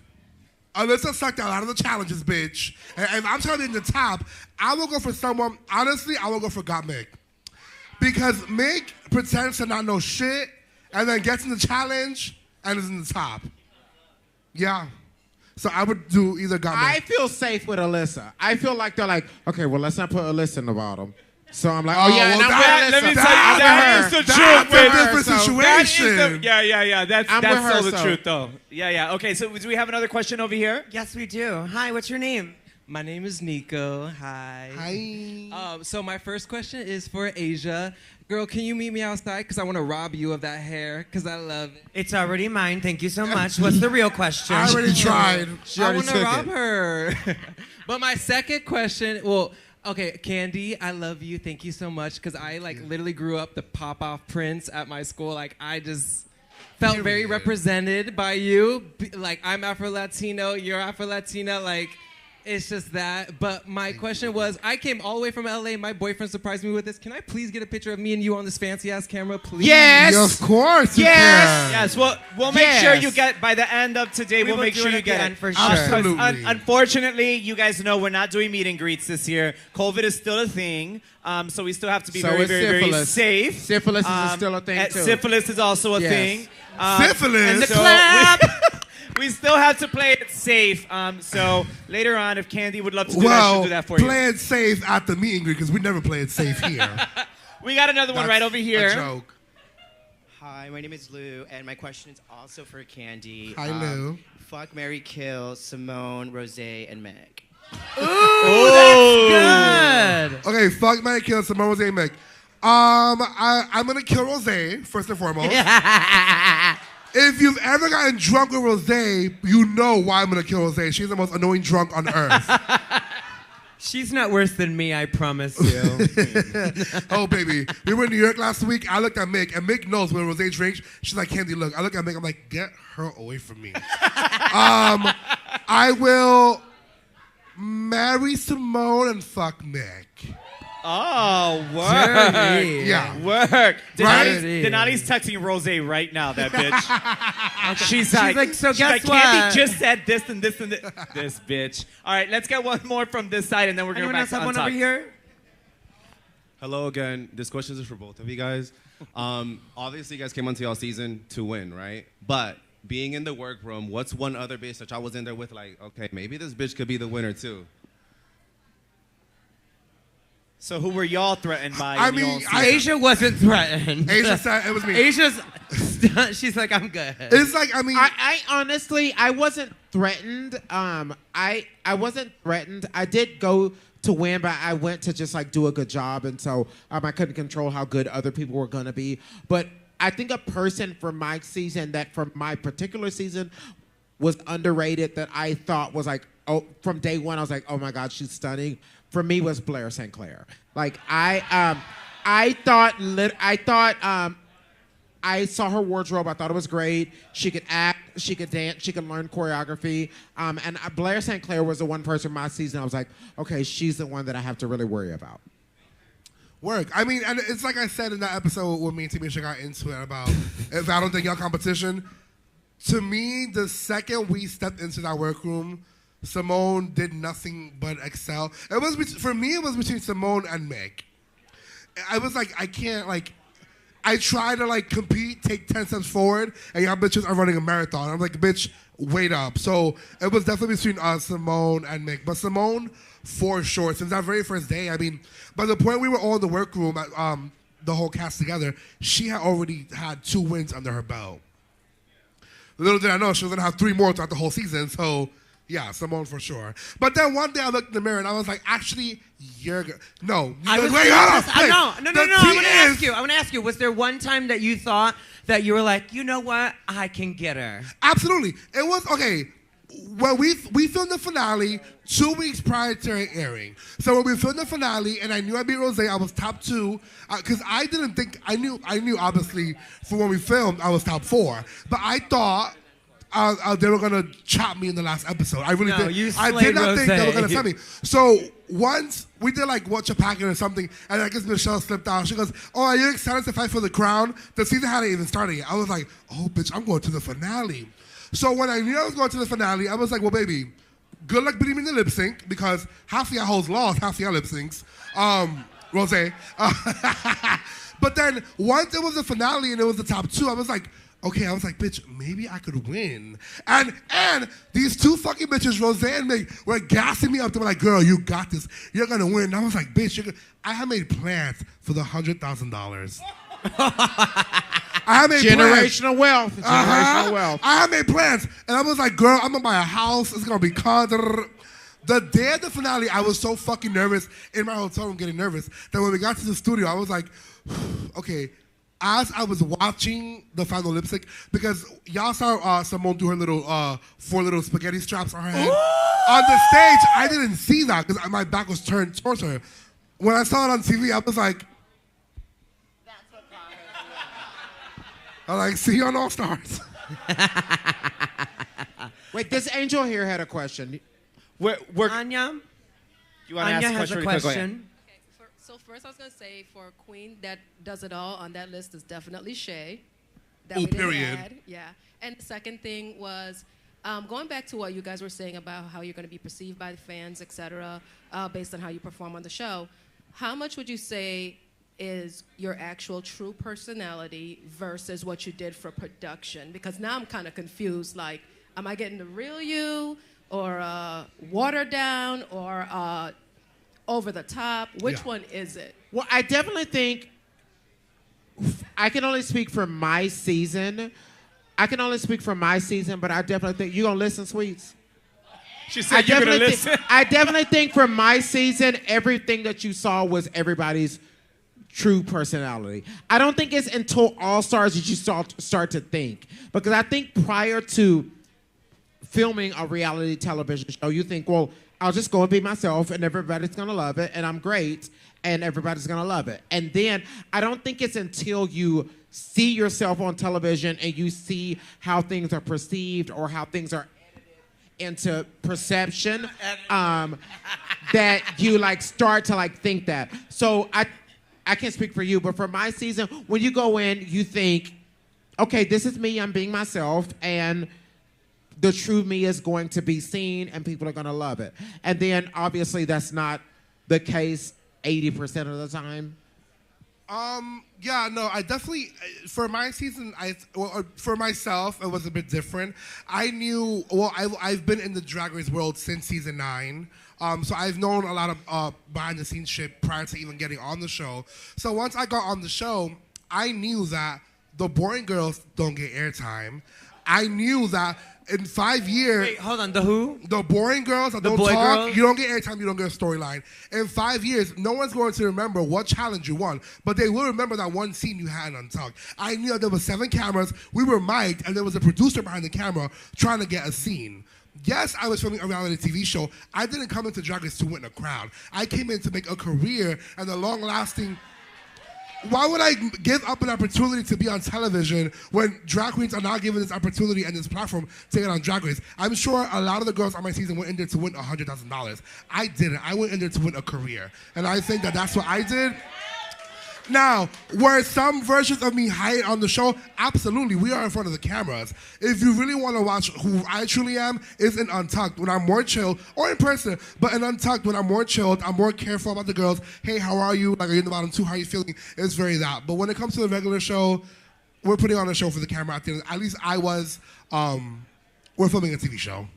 Alyssa sucked at a lot of the challenges, bitch. And if I'm trying to be in the top, I will go for someone, honestly, I will go for Mick. Because Mick pretends to not know shit and then gets in the challenge and is in the top. Yeah. So I would do either Mick. I feel safe with Alyssa. I feel like they're like, okay, well, let's not put Alyssa in the bottom. So I'm like, Let me tell you, that is the truth. That's a different situation. Yeah. That's still the so. truth, though. Yeah. Okay, so do we have another question over here? Yes, we do. Hi, what's your name? My name is Nico. Hi. So my first question is for Asia. Girl, can you meet me outside? Because I want to rob you of that hair, because I love it. It's already mine. Thank you so much. What's the real question? I already tried. I want to rob her. But my second question, okay, Kandy, I love you. Thank you so much, because I literally grew up the pop-off prince at my school. Like, I just felt very represented by you. Like, I'm Afro-Latino, you're Afro-Latina, like... It's just that. But my question was, I came all the way from LA. My boyfriend surprised me with this. Can I please get a picture of me and you on this fancy ass camera, please? Yes. Of course. Yes. We'll make sure you get by the end of today. We'll make sure you get it for sure. Absolutely. Unfortunately, you guys know we're not doing meet and greets this year. COVID is still a thing. So we still have to be very safe. Syphilis is still a thing too. Syphilis is also a thing. Syphilis. And the clap. We still have to play it safe. So later on, if Kandy would love to do that, she'll do that for you. Play it safe at the meet and greet, because we never play it safe here. We got another one right over here. A joke. Hi, my name is Lou, and my question is also for Kandy. Hi, Lou. Fuck, marry, kill Simone, Rose, and Meg. Ooh, that's good. Okay, fuck, marry, kill Simone, Rose, and Meg. I'm gonna kill Rose first and foremost. If you've ever gotten drunk with Rosé, you know why I'm gonna kill Rosé. She's the most annoying drunk on earth. She's not worse than me, I promise you. Oh, baby. We were in New York last week. I looked at Mick, and Mick knows when Rosé drinks, she's like, Kandy, look. I look at Mick, I'm like, get her away from me. I will marry Simone and fuck Mick. Oh, work. Dirty. Yeah. Work. Dirty. Denati's texting Rosé right now, that bitch. She's like, so guess what? Kandy just said this and this and this. This bitch. All right, let's get one more from this side, and then we're going to Anyone back else to have one over Untucked. here? Hello again. This question is for both of you guys. Obviously, you guys came onto y'all season to win, right? But being in the workroom, what's one other bitch that y'all was in there with, like, okay, maybe this bitch could be the winner too? So who were y'all threatened by? I in mean, y'all season? Asia wasn't threatened. Asia said it was me. Asia's, she's like, I'm good. It's like, I mean, I honestly, I wasn't threatened. I wasn't threatened. I did go to win, but I went to just like do a good job, and so I couldn't control how good other people were gonna be. But I think a person from my season, that from my particular season, was underrated. That I thought was like, oh, from day one, I was like, oh my God, she's stunning. For me, was Blair Sinclair. Like I thought I saw her wardrobe. I thought it was great. She could act. She could dance. She could learn choreography. And Blair Sinclair was the one person in my season I was like, okay, she's the one that I have to really worry about. work. I mean, and it's like I said in that episode when me and Tamisha got into it about if I don't think y'all competition. To me, the second we stepped into that workroom, Simone did nothing but excel. It was for me. It was between Simone and Meg. I was like, I can't like. I try to like compete, take 10 steps forward, and y'all bitches are running a marathon. I'm like, bitch, wait up. So it was definitely between Simone and Meg. But Simone, for sure, since that very first day, I mean, by the point we were all in the workroom, the whole cast together, she had already had 2 wins under her belt. Little did I know she was gonna have 3 more throughout the whole season. So yeah, Simone for sure. But then one day I looked in the mirror and I was like, actually, you're good. No. I was wait, no. hold on. No. I want to ask you. Was there one time that you thought that you were like, you know what? I can get her. Absolutely. It was, okay, well, we filmed the finale 2 weeks prior to it airing. So when we filmed the finale and I knew I beat Rosé, I was top 2. Because I didn't think, I knew obviously for when we filmed, I was top 4. But I thought they were going to chop me in the last episode. I really did. I did not think they were going to tell me. So once we did like Watch a Packet or something, and I guess Michelle slipped out. She goes, oh, are you excited to fight for the crown? The season hadn't even started yet. I was like, oh, bitch, I'm going to the finale. So when I knew I was going to the finale, I was like, well, baby, good luck beating me in the lip sync because half of y'all hoes lost, half of y'all lip syncs. Rosé. But then once it was the finale and it was the top 2, I was like, okay, I was like, bitch, maybe I could win. And these 2 fucking bitches, Rosé and Meg, were gassing me up. They were like, girl, you got this. You're going to win. And I was like, bitch, I had made plans for the $100,000. I had made Generational wealth. Generational wealth. I had made plans. And I was like, girl, I'm going to buy a house. It's going to be cars. The day of the finale, I was so fucking nervous in my hotel room getting nervous that when we got to the studio, I was like, okay. As I was watching the final lip sync, because y'all saw Simone do her little 4 little spaghetti straps on her head. Ooh! On the stage, I didn't see that because my back was turned towards her. When I saw it on TV, I was like, that's what I like, see you on All Stars. Wait, this angel here had a question. Anya? You want to ask Anya has a question. So first I was going to say for a queen that does it all on that list is definitely Shay. Oh, period. Yeah. And the second thing was going back to what you guys were saying about how you're going to be perceived by the fans, et cetera, based on how you perform on the show. How much would you say is your actual true personality versus what you did for production? Because now I'm kind of confused. Like, am I getting the real you or watered down or over the top? Which one is it? Well, I definitely think I can only speak for my season. But I definitely think you're gonna listen, Sweets. She said you're gonna listen. I definitely think for my season, everything that you saw was everybody's true personality. I don't think it's until All Stars that you start to think. Because I think prior to filming a reality television show, you think, well, I'll just go and be myself and everybody's gonna love it and I'm great and everybody's gonna love it. And then I don't think it's until you see yourself on television and you see how things are perceived or how things are into perception that you like start to like think that. So I can't speak for you, but for my season, when you go in, you think, okay, this is me, I'm being myself, and the true me is going to be seen and people are gonna love it. And then obviously that's not the case 80% of the time. Yeah, no, I definitely, for my season, for myself, it was a bit different. I knew, well, I've been in the Drag Race world since season 9. So I've known a lot of behind the scenes shit prior to even getting on the show. So once I got on the show, I knew that the boring girls don't get airtime. I knew that in 5 years... Wait, hold on, the who? The boring girls that don't boy talk, girls? you don't get airtime, you don't get a storyline. In 5 years, no one's going to remember what challenge you won, but they will remember that one scene you had on Talk. I knew that there were 7 cameras, we were mic'd, and there was a producer behind the camera trying to get a scene. Yes, I was filming a reality TV show. I didn't come into Drag Race to win a crowd. I came in to make a career and a long-lasting... Why would I give up an opportunity to be on television when drag queens are not given this opportunity and this platform to get on Drag Race? I'm sure a lot of the girls on my season went in there to win $100,000. I didn't. I went in there to win a career. And I think that that's what I did. Now, were some versions of me hired on the show? Absolutely. We are in front of the cameras. If you really want to watch who I truly am, it's in Untucked when I'm more chilled, or in person, but in Untucked when I'm more chilled, I'm more careful about the girls. Hey, how are you? Like, are you in the bottom 2? How are you feeling? It's very that. But when it comes to the regular show, we're putting on a show for the camera out there. At least I was. We're filming a TV show.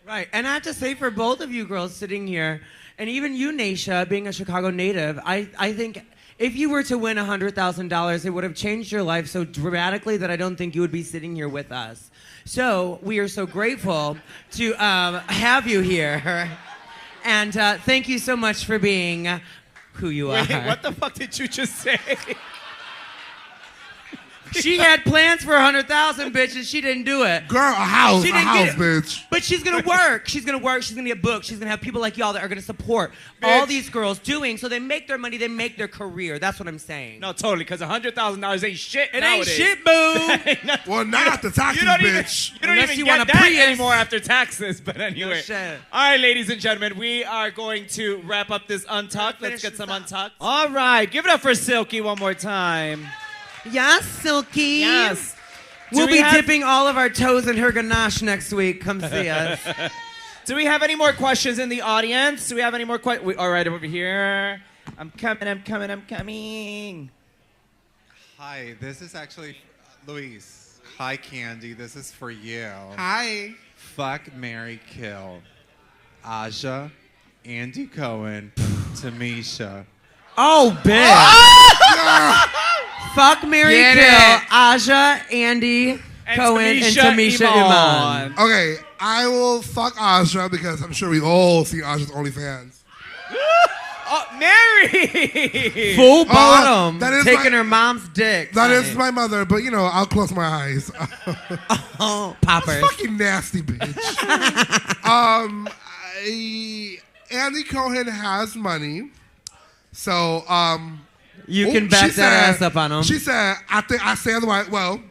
Right. And I have to say, for both of you girls sitting here, and even you, Naysha, being a Chicago native, I think... if you were to win $100,000, it would have changed your life so dramatically that I don't think you would be sitting here with us. So we are so grateful to have you here. And thank you so much for being who you are. Wait, what the fuck did you just say? She had plans for $100,000, bitch, and she didn't do it. Girl, a house, bitch. But she's gonna work. She's gonna work. She's gonna get booked. She's gonna have people like y'all that are gonna support all these girls doing. So they make their money. They make their career. That's what I'm saying. No, totally. Because $100,000 ain't shit. It nowadays. ain't shit, boo. Well, not after taxes, bitch. You don't even get that anymore after taxes. But anyway. All right, ladies and gentlemen, we are going to wrap up this Untucked. Let's get some Untucked. All right, give it up for Silky one more time. Yes, Silky. Yes. We'll be dipping all of our toes in her ganache next week. Come see us. Do we have any more questions in the audience? Do we have any more questions? All right, over here. I'm coming. Hi, this is actually Luis. Hi, Kandy. This is for you. Hi. Fuck, marry, kill. Aja, Andy Cohen, Tamisha. Oh, bitch. Fuck, marry, kill. Aja, Andy, Cohen, and Tamisha Iman. Okay, I will fuck Aja because I'm sure we all see Aja's OnlyFans. Oh, Mary! Full bottom. That is taking her mom's dick. That is my mother, but you know, I'll close my eyes. Oh, poppers. Fucking nasty bitch. Andy Cohen has money, so you can back that ass up on him. She said, I think I stand the right. Well,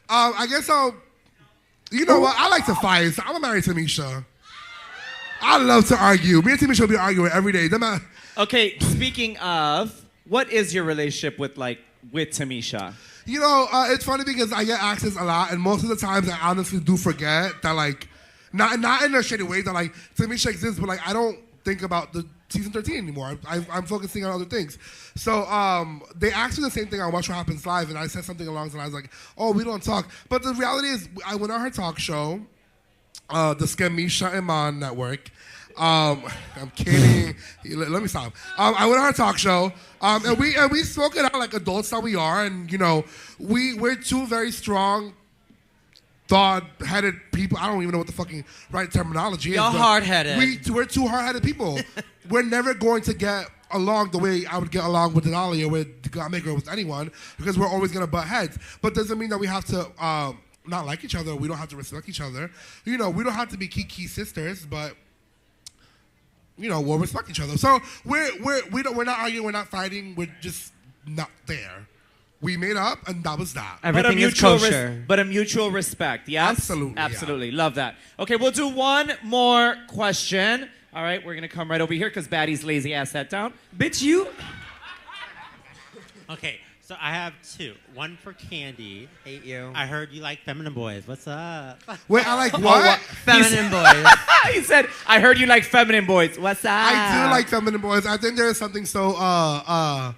I guess I'll. You know what? I like to fight, so I'm gonna marry Tamisha. I love to argue. Me and Tamisha will be arguing every day. Okay, speaking of, what is your relationship with Tamisha? You know, it's funny because I get asked this a lot, and most of the times I honestly do forget that, like, not in a shitty way that, like, Tamisha exists, but, like, I don't think about the season 13 anymore. I'm focusing on other things. So they asked me the same thing on Watch What Happens Live, and I said something along the lines like, oh, we don't talk. But the reality is, I went on her talk show, the Skamisha Iman Network. I'm kidding. Let me stop. I went on her talk show, and we spoke it out like adults that we are, and you know, we're two very strong, thought-headed people. I don't even know what the fucking right terminology is. Y'all hard-headed. We're two hard-headed people. We're never going to get along the way I would get along with Denali or with Gamega or with anyone, because we're always gonna butt heads. But doesn't mean that we have to not like each other. We don't have to respect each other. You know, we don't have to be kiki sisters, but you know, we'll respect each other. So we're not arguing, we're not fighting, we're just not there. We made up, and that was that. Everything is kosher. But a mutual respect, yes? Absolutely. Absolutely. Love that. Okay, we'll do one more question. All right, we're going to come right over here because Batty's lazy ass sat down. Bitch, you. Okay, so I have two. One for Kandy. Hate you. I heard you like feminine boys. What's up? Wait, I like what? Feminine boys. He said, I heard you like feminine boys. What's up? I do like feminine boys. I think there is something so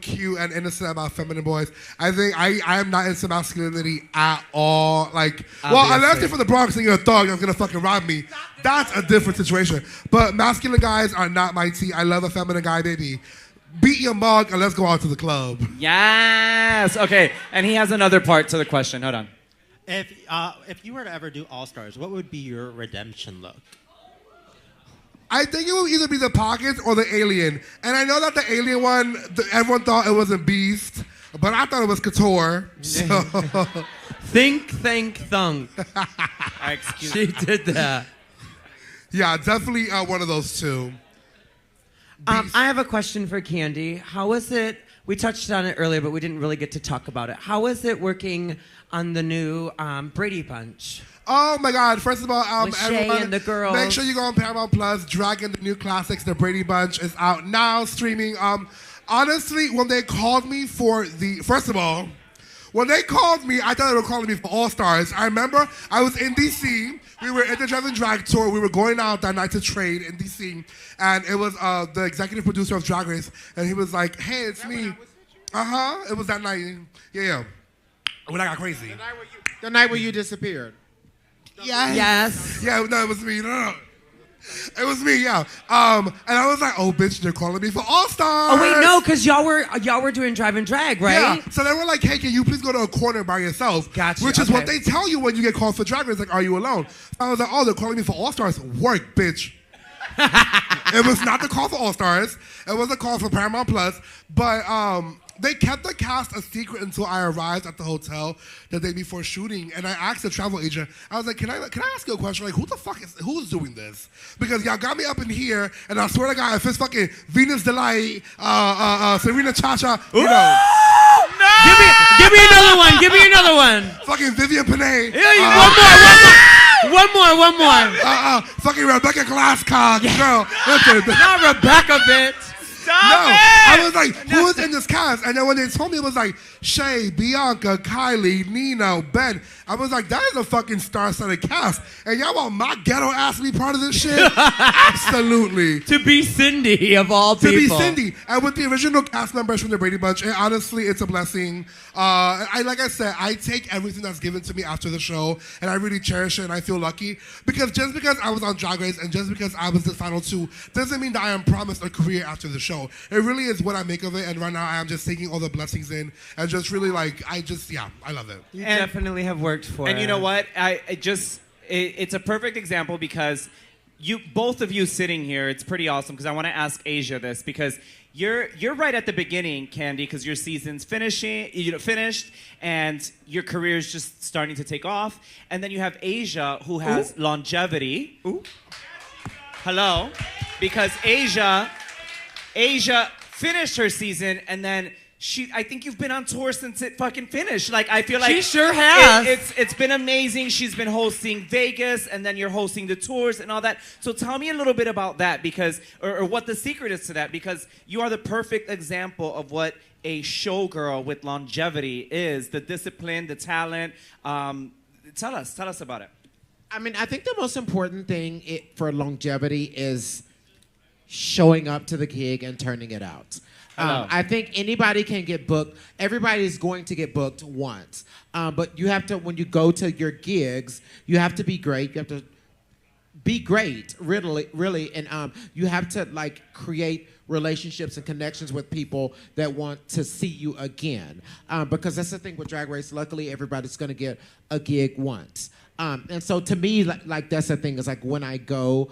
cute and innocent about feminine boys. I think I am not into masculinity at all. Like, well, unless you're from the Bronx and you're a thug that's gonna fucking rob me, that's a different situation. But masculine guys are not my tea. I love a feminine guy, baby. Beat your mug and let's go out to the club. Yes. Okay, and he has another part to the question. Hold on. If you were to ever do All Stars, what would be your redemption look? I think it will either be the Pockets or the Alien. And I know that the Alien one, everyone thought it was a Beast, but I thought it was Couture. So. Think, thunk. She did that. Yeah, definitely one of those two. I have a question for Kandy. How is it, we touched on it earlier, but we didn't really get to talk about it. How is it working on the new Brady Bunch? Oh my God! First of all, With Shay everyone, and the girls. Make sure you go on Paramount Plus. Dragon, the new classics, the Brady Bunch is out now, streaming. Honestly, when they called me for the, first of all, when they called me, I thought they were calling me for All Stars. I remember I was in DC. We were at the Drive and Drag tour. We were going out that night to trade in DC, and it was the executive producer of Drag Race, and he was like, "Hey, it's me." It was that night. Yeah. When I got crazy. The night where you disappeared. Yes. Yeah, no, it was me. No. It was me, yeah. And I was like, oh, bitch, they're calling me for All Stars. Oh, wait, no, because y'all were doing Drive and Drag, right? Yeah. So they were like, hey, can you please go to a corner by yourself? Gotcha. Which is what they tell you when you get called for Drag Race. Like, are you alone? I was like, oh, they're calling me for All Stars. Work, bitch. It was not the call for All Stars. It was a call for Paramount Plus. But they kept the cast a secret until I arrived at the hotel the day before shooting, and I asked the travel agent, I was like, can I ask you a question? Like, who's doing this? Because y'all got me up in here, and I swear to God, if it's fucking Venus Delight, Serena Chacha, you know. No! Give me another one. Give me another one. Fucking Vivian Panay. One more. Fucking Rebecca Glasscock. Girl, listen. Not Rebecca, bitch. No, I was like, who is in this cast? And then when they told me, it was like Shay, Bianca, Kylie, Nino, Ben. I was like, that is a fucking star-studded cast. And y'all want my ghetto ass to be part of this shit? Absolutely. To be Cindy, of all people. To be Cindy. And with the original cast members from the Brady Bunch, and honestly, it's a blessing. Like I said, I take everything that's given to me after the show, and I really cherish it, and I feel lucky. Because just because I was on Drag Race, and just because I was the final two, doesn't mean that I am promised a career after the show. It really is what I make of it, and right now I am just taking all the blessings in, and just really like, I love it. You definitely have worked for it. And you know what? It's a perfect example because both of you sitting here, it's pretty awesome because I want to ask Asia this because you're right at the beginning, Kandy, because your season's finished, and your career is just starting to take off. And then you have Asia, who has longevity. Ooh. Hello. Because Asia finished her season, and then I think you've been on tour since it fucking finished. Like, I feel like she sure has. It's been amazing. She's been hosting Vegas, and then you're hosting the tours and all that. So tell me a little bit about that, because or what the secret is to that, because you are the perfect example of what a showgirl with longevity is. The discipline, the talent. Tell us about it. I mean, I think the most important thing for longevity is showing up to the gig and turning it out. I think anybody can get booked. Everybody's going to get booked once. But you have to, when you go to your gigs, you have to be great. You have to be great, really. And you have to, like, create relationships and connections with people that want to see you again. Because that's the thing with Drag Race. Luckily, everybody's going to get a gig once. And so to me, like that's the thing, is like when I go,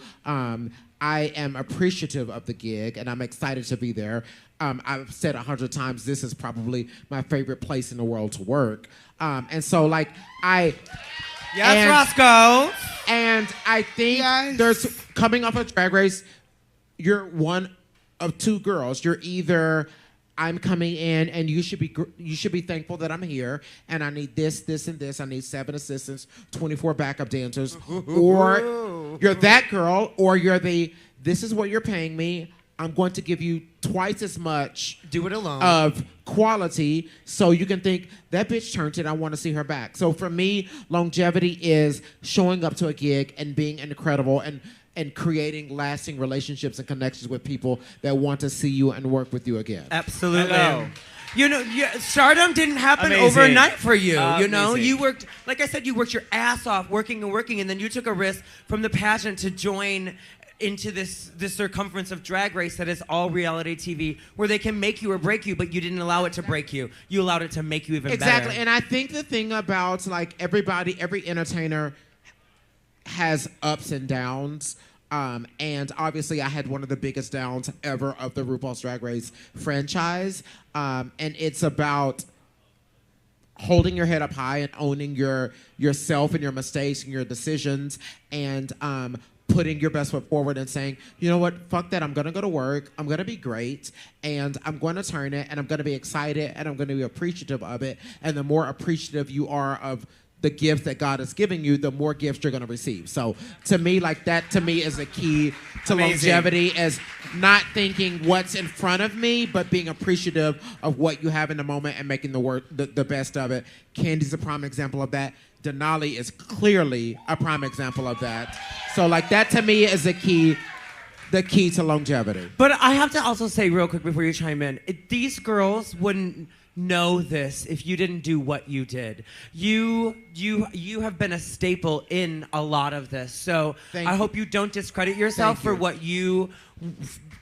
I am appreciative of the gig, and I'm excited to be there. I've said 100 times, this is probably my favorite place in the world to work. And so, like, Yes, Roscoe. And I think there's, coming off of Drag Race, you're one of two girls. You're either, I'm coming in and you should be thankful that I'm here and I need this, this, and this. I need 7 assistants, 24 backup dancers. Or you're that girl, or you're this is what you're paying me. I'm going to give you twice as much do it alone of quality so you can think, that bitch turned it, I want to see her back. So for me, longevity is showing up to a gig and being incredible and creating lasting relationships and connections with people that want to see you and work with you again. Absolutely. Hello. You know, stardom didn't happen overnight for you. You know, you worked, like I said, you worked your ass off working, and then you took a risk from the pageant to join into this circumference of Drag Race that is all reality TV, where they can make you or break you, but you didn't allow it to break you. You allowed it to make you even better. Exactly, and I think the thing about, like, every entertainer has ups and downs. And obviously, I had one of the biggest downs ever of the RuPaul's Drag Race franchise. And it's about holding your head up high and owning yourself and your mistakes and your decisions, and putting your best foot forward and saying, you know what, fuck that, I'm going to go to work, I'm going to be great, and I'm going to turn it, and I'm going to be excited, and I'm going to be appreciative of it. And the more appreciative you are of the gift that God is giving you, the more gifts you're going to receive. So to me, like, that to me is a key to longevity, is not thinking what's in front of me, but being appreciative of what you have in the moment and making the best of it. Kandy's a prime example of that. Denali is clearly a prime example of that. So, like, that to me is the key to longevity. But I have to also say real quick before you chime in, these girls wouldn't know this if you didn't do what you did. You have been a staple in a lot of this. So I hope you don't discredit yourself for what you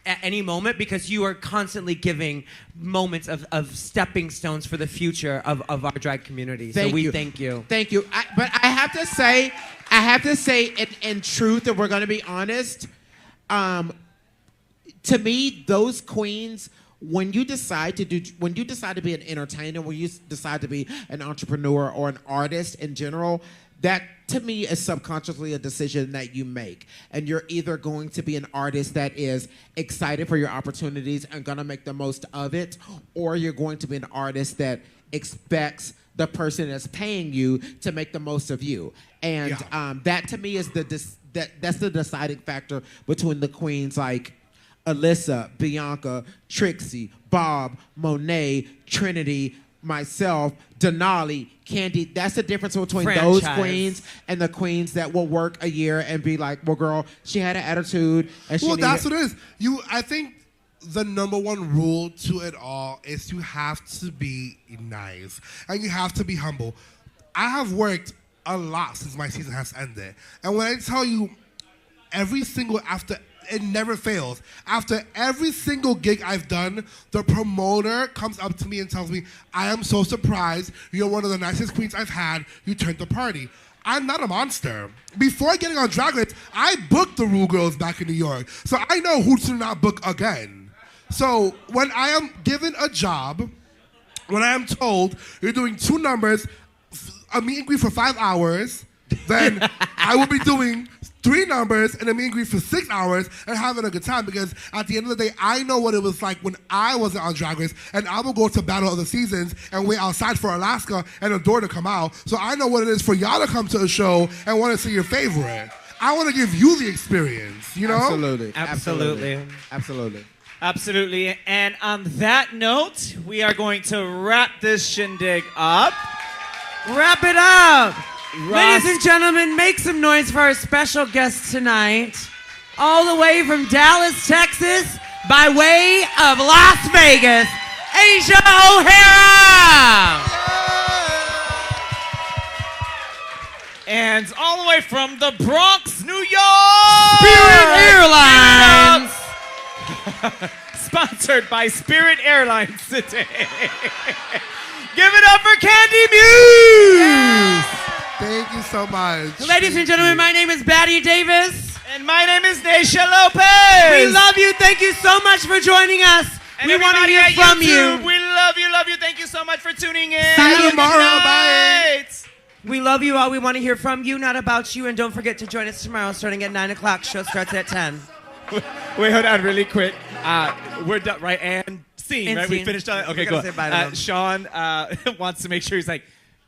at any moment, because you are constantly giving moments of stepping stones for the future of our drag community. So we thank you. Thank you. But I have to say in truth, if we're going to be honest, to me, those queens, when you decide to be an entertainer, when you decide to be an entrepreneur or an artist in general, that to me is subconsciously a decision that you make. And you're either going to be an artist that is excited for your opportunities and gonna make the most of it, or you're going to be an artist that expects the person that's paying you to make the most of you. And that to me is that's the deciding factor between the queens like Alyssa, Bianca, Trixie, Bob, Monet, Trinity, myself, Denali, Kandy. That's the difference between those queens and the queens that will work a year and be like, well, girl, she had an attitude. And she that's what it is. I think the number one rule to it all is you have to be nice and you have to be humble. I have worked a lot since my season has ended. And when I tell you, it never fails. After every single gig I've done, the promoter comes up to me and tells me, I am so surprised. You're one of the nicest queens I've had. You turned the party. I'm not a monster. Before getting on Drag Race, I booked the Rue Girls back in New York. So I know who to not book again. So when I am given a job, when I am told you're doing 2 numbers, a meet and greet for 5 hours, then I will be doing 3 numbers and a meet and greet for 6 hours and having a good time, because at the end of the day, I know what it was like when I wasn't on Drag Race, and I will go to Battle of the Seasons and wait outside for Alaska and a door to come out. So I know what it is for y'all to come to a show and want to see your favorite. I want to give you the experience, you know? Absolutely. And on that note, we are going to wrap this shindig up. Wrap it up. Ladies and gentlemen, make some noise for our special guest tonight. All the way from Dallas, Texas, by way of Las Vegas, Asia O'Hara. And all the way from the Bronx, New York, Spirit Airlines. Sponsored by Spirit Airlines today. Give it up for Kandy Muse. Thank you so much. Ladies and gentlemen, my name is Batty Davis. And my name is Naysha Lopez. We love you. Thank you so much for joining us. And we want to hear at from YouTube, you. We love you, love you. Thank you so much for tuning in. See you Have a good tomorrow. night. We love you all. We want to hear from you, not about you. And don't forget to join us tomorrow starting at 9 o'clock. Show starts at 10. Wait, hold on really quick. We're done, right? And scene, And right? We scene. finished on it? Okay, We gotta cool. say bye to them. Sean wants to make sure he's like,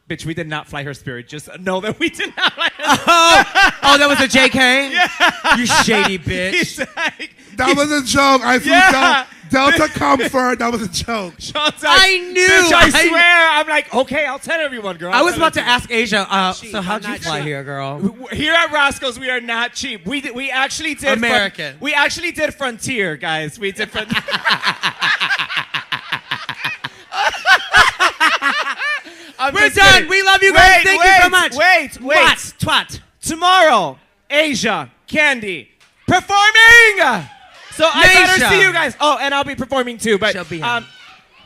bitch, we did not fly her spirit. Just know that we did not fly her spirit. Oh, that was a JK? Yeah. You shady bitch. He's like, That was a joke. I flew Yeah. Delta Comfort. That was a joke. Sean's like, I knew. Bitch, I swear. I'm like, okay, I'll tell everyone, girl. I was I'll about tell to ask Asia, cheap. so how'd I'm you not fly cheap. here, girl? Here at Roscoe's, we are not cheap. We actually did American. We actually did Frontier, guys. We did Frontier. We're done. We love you guys. Thank you so much. Wait. Twat. Tomorrow, Asia, Kandy, performing. So I better Naysha. see you guys. Oh, and I'll be performing too. But She'll be here.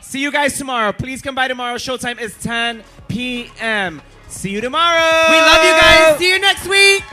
see you guys tomorrow. Please come by tomorrow. Showtime is 10 p.m. See you tomorrow. We love you guys. See you next week.